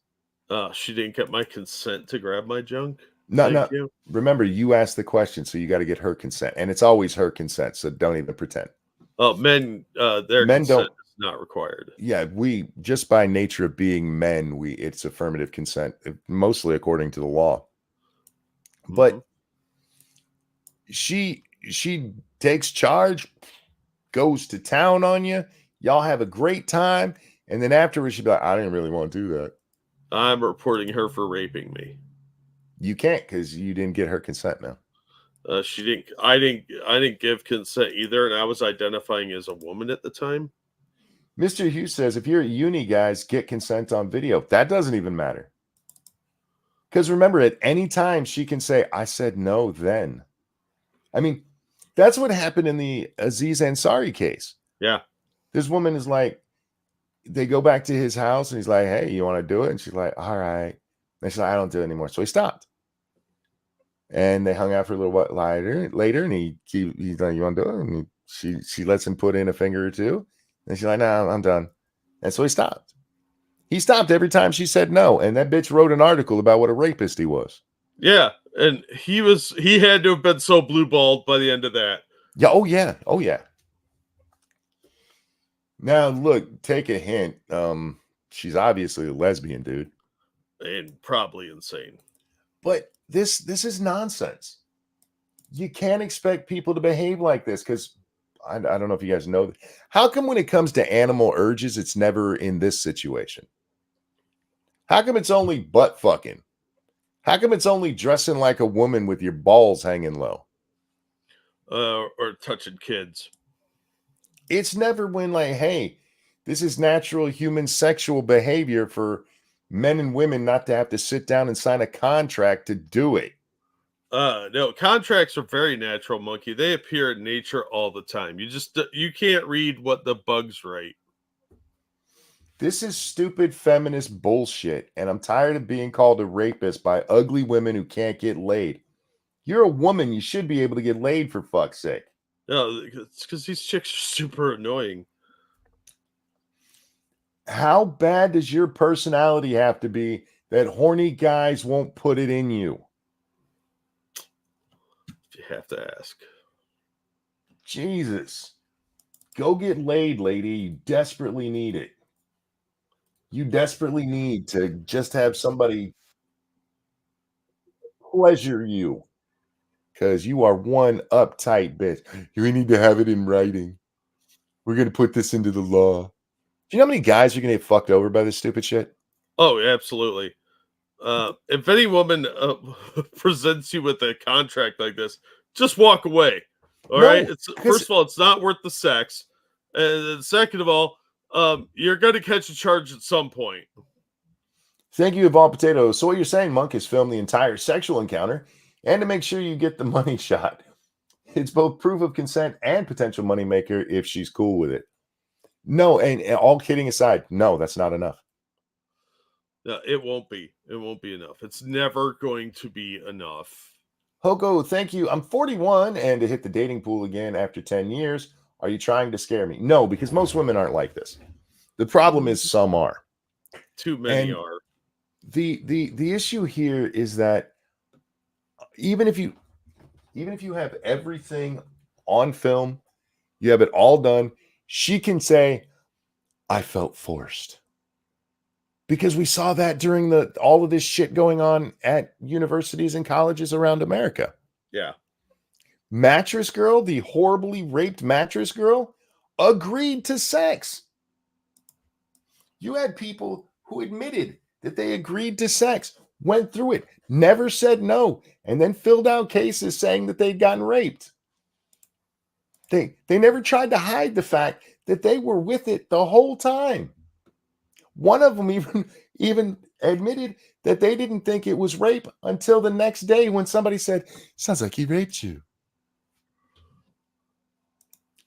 She didn't get my consent to grab my junk. No. Remember, you asked the question, so you got to get her consent, and it's always her consent. So don't even pretend. Oh, men, their consent is not required. Yeah, we just by nature of being men, it's affirmative consent, mostly according to the law. But she takes charge, goes to town on you. Y'all have a great time, and then afterwards she'd be like, "I didn't really want to do that." I'm reporting her for raping me. You can't because you didn't get her consent now. She didn't. I didn't give consent either, and I was identifying as a woman at the time. Mr. Hughes says, if you're at uni, guys, get consent on video. That doesn't even matter. Because remember, at any time she can say, "I said no then." I mean, that's what happened in the Aziz Ansari case. Yeah. This woman is like, they go back to his house and he's like, "Hey, you want to do it?" And she's like, "All right." And she's like, "I don't do it anymore." So he stopped. And they hung out for a little while later, and he's like, "You want to do it?" And she lets him put in a finger or two. And she's like, "No, I'm done." And so he stopped. He stopped every time she said no. And that bitch wrote an article about what a rapist he was. Yeah. And he had to have been so blue balled by the end of that. Yeah. Oh, yeah. Oh, yeah. Now, look, take a hint. She's obviously a lesbian, dude. And probably insane. But this is nonsense. You can't expect people to behave like this because I don't know if you guys know. How come when it comes to animal urges, it's never in this situation? How come it's only butt fucking? How come it's only dressing like a woman with your balls hanging low? Or touching kids. It's never when like, hey, This is natural human sexual behavior for men and women not to have to sit down and sign a contract to do it. No, contracts are very natural, Monkey. They appear in nature all the time. You can't read what the bugs write. This is stupid feminist bullshit, and I'm tired of being called a rapist by ugly women who can't get laid. You're a woman, you should be able to get laid, for fuck's sake. No, it's because these chicks are super annoying. How bad does your personality have to be that horny guys won't put it in you? You have to ask. Jesus. Go get laid, lady. You desperately need it. You desperately need to just have somebody pleasure you, because you are one uptight bitch. We need to have it in writing. We're going to put this into the law. Do you know how many guys are going to get fucked over by this stupid shit? Oh, absolutely. If any woman presents you with a contract like this, just walk away. All right. No, It's 'cause- first of all, it's not worth the sex, and then second of all, you're going to catch a charge at some point. Thank you, Evolved Potato. So what you're saying, Monk, is film the entire sexual encounter and to make sure you get the money shot. It's both proof of consent and potential moneymaker if she's cool with it. No, and all kidding aside, no, that's not enough. No, it won't be. It won't be enough. It's never going to be enough. Hoko, thank you. I'm 41 and to hit the dating pool again after 10 years. Are you trying to scare me? No, because most women aren't like this. The problem is some are. Too many And are. The issue here is that even if you have everything on film, you have it all done, she can say, I felt forced. Because we saw that during all of this shit going on at universities and colleges around America. Yeah. Mattress Girl, the horribly raped Mattress Girl, agreed to sex. You had people who admitted that they agreed to sex, went through it, never said no, and then filled out cases saying that they'd gotten raped. They never tried to hide the fact that they were with it the whole time. One of them even admitted that they didn't think it was rape until the next day when somebody said, sounds like he raped you.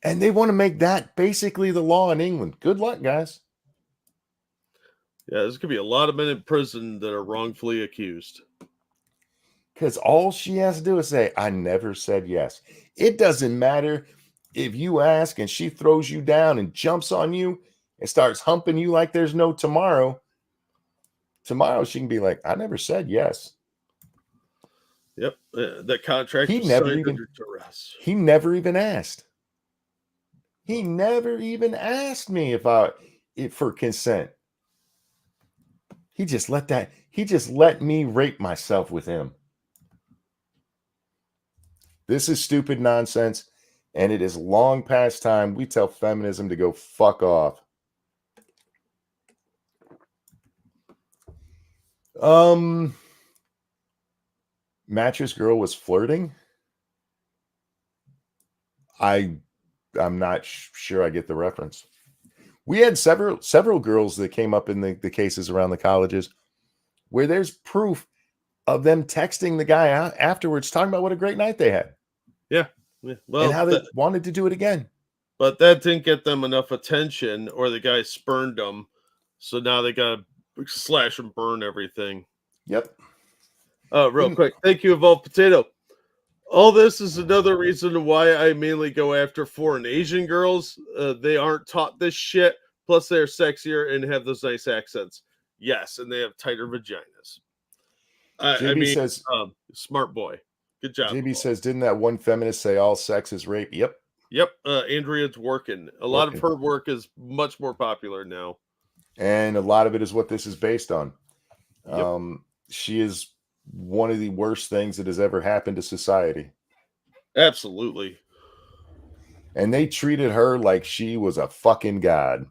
And they want to make that basically the law in England. Good luck, guys. Yeah, there's going to be a lot of men in prison that are wrongfully accused. Because all she has to do is say, I never said yes. It doesn't matter if you ask and she throws you down and jumps on you and starts humping you like there's no tomorrow. Tomorrow she can be like, I never said yes. Yep. That contract He was never signed even- under duress. He never even asked. He never even asked me for consent. He just let me rape myself with him. This is stupid nonsense, and it is long past time we tell feminism to go fuck off. Mattress Girl was flirting. I'm not sure I get the reference. We had several girls that came up in the cases around the colleges where there's proof of them texting the guy out afterwards, talking about what a great night they had. Yeah. Well, and how they wanted to do it again. But that didn't get them enough attention, or the guy spurned them. So now they got to slash and burn everything. Yep. Real quick. Thank you, Evolved Potato. All this is another reason why I mainly go after foreign Asian girls. They aren't taught this shit. Plus, they're sexier and have those nice accents. Yes, and they have tighter vaginas. JB says, smart boy. Good job. JB says, didn't that one feminist say all sex is rape? Yep. Yep. Andrea Dworkin. A lot of her work is much more popular now. And a lot of it is what this is based on. Yep. She is one of the worst things that has ever happened to society. Absolutely. And they treated her like she was a fucking god.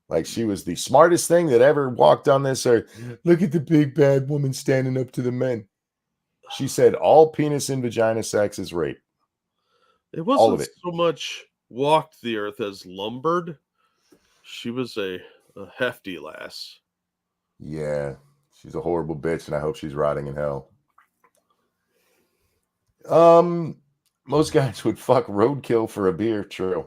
Like she was the smartest thing that ever walked on this earth. Look at the big bad woman standing up to the men. She said all penis and vagina sex is rape. It wasn't so much walked the earth as lumbered. She was a hefty lass. Yeah, she's a horrible bitch, and I hope she's rotting in hell. Most guys would fuck roadkill for a beer. True.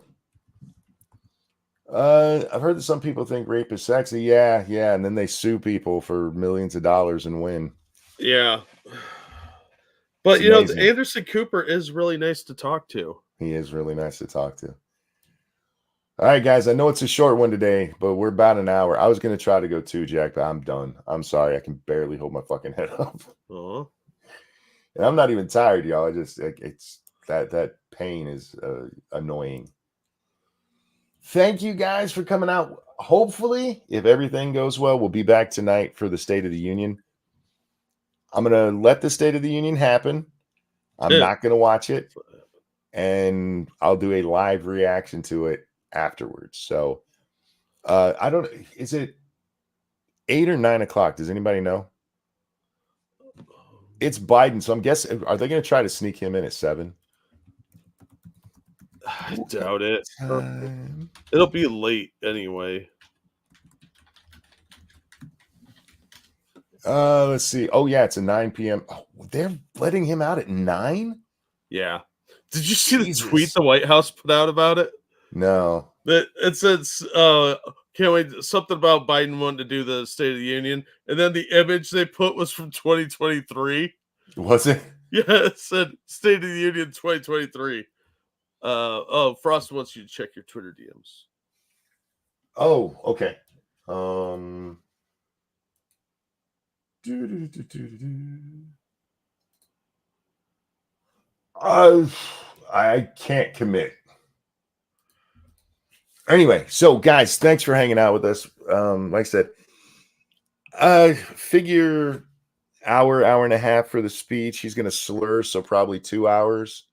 I've heard that some people think rape is sexy. Yeah, and then they sue people for millions of dollars and win. Yeah. But, It's amazing. Anderson Cooper is really nice to talk to. He is really nice to talk to. All right, guys, I know it's a short one today, but we're about an hour. I was going to try to go 2, Jack, but I'm done. I'm sorry. I can barely hold my fucking head up. Aw. And I'm not even tired, y'all. I just, it's that pain is annoying. Thank you guys for coming out. Hopefully, if everything goes well, we'll be back tonight for the State of the Union. I'm going to let the State of the Union happen. I'm not going to watch it. And I'll do a live reaction to it afterwards. So, I don't, is it 8 or 9 o'clock? Does anybody know? It's Biden. So I'm guessing, are they going to try to sneak him in at 7? I doubt it. It'll be late anyway. Let's see. Oh, yeah, it's a 9 p.m. Oh, they're letting him out at 9? Yeah. Did you see Jesus. the tweet the White House put out about it? No. It says, can't wait, something about Biden wanting to do the State of the Union. And then the image they put was from 2023. Was it? Yeah, it said State of the Union 2023. Frost wants you to check your Twitter DMs. Oh, okay. I can't commit. Anyway, so guys, thanks for hanging out with us. Like I said, figure hour and a half for the speech. He's going to slur, so probably 2 hours.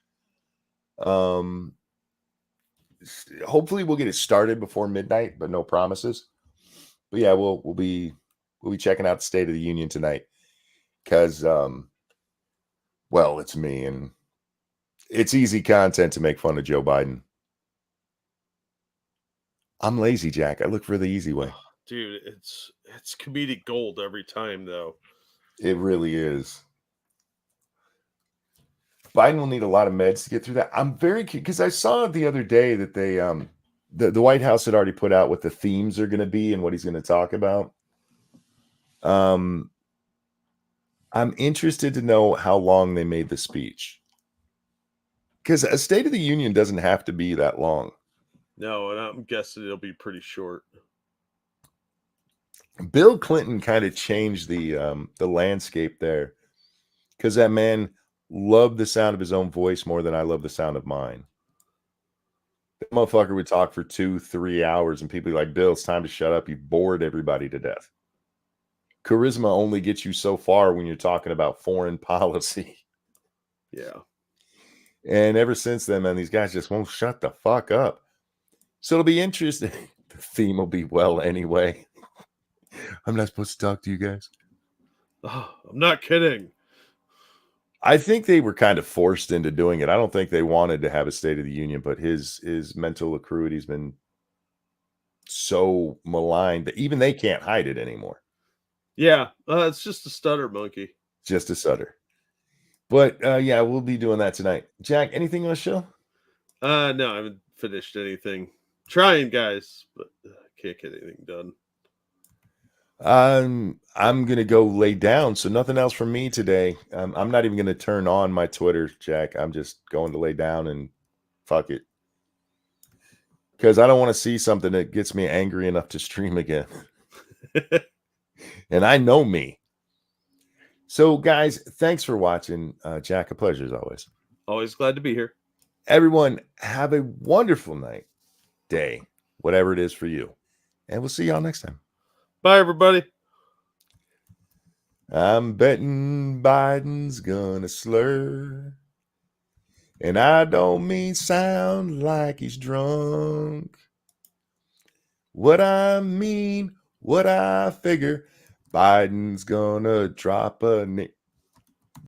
Hopefully we'll get it started before midnight, but no promises. But yeah, we'll be checking out the State of the Union tonight because well, it's me and it's easy content to make fun of Joe Biden. I'm lazy, Jack. I look for the easy way. Dude, it's comedic gold every time, though. It really is. Biden will need a lot of meds to get through that. I'm very because I saw the other day that they the White House had already put out what the themes are going to be and what he's going to talk about. I'm interested to know how long they made the speech. Because a State of the Union doesn't have to be that long. No, and I'm guessing it'll be pretty short. Bill Clinton kind of changed the landscape there because that man loved the sound of his own voice more than I love the sound of mine. That motherfucker would talk for 2-3 hours and people be like, Bill, it's time to shut up. You bored everybody to death. Charisma only gets you so far when you're talking about foreign policy. Yeah. And ever since then, man, these guys just won't shut the fuck up. So it'll be interesting. The theme will be well anyway. I'm not supposed to talk to you guys. Oh, I'm not kidding. I think they were kind of forced into doing it. I don't think they wanted to have a State of the Union, but his mental acuity has been so maligned that even they can't hide it anymore. Yeah, it's just a stutter monkey. Just a stutter. But yeah, we'll be doing that tonight. Jack, anything on the show? No, I haven't finished anything. Trying, guys, but can't get anything done. I'm gonna go lay down, so nothing else from me today. I'm not even gonna turn on my Twitter, Jack. I'm just going to lay down and fuck it, because I don't want to see something that gets me angry enough to stream again. And I know me. So, guys, thanks for watching. Jack, a pleasure as always. Always glad to be here. Everyone, have a wonderful night, day, whatever it is for you, and we'll see y'all next time. Bye, everybody. I'm betting Biden's gonna slur. And I don't mean sound like he's drunk. What I mean, what I figure, Biden's gonna drop a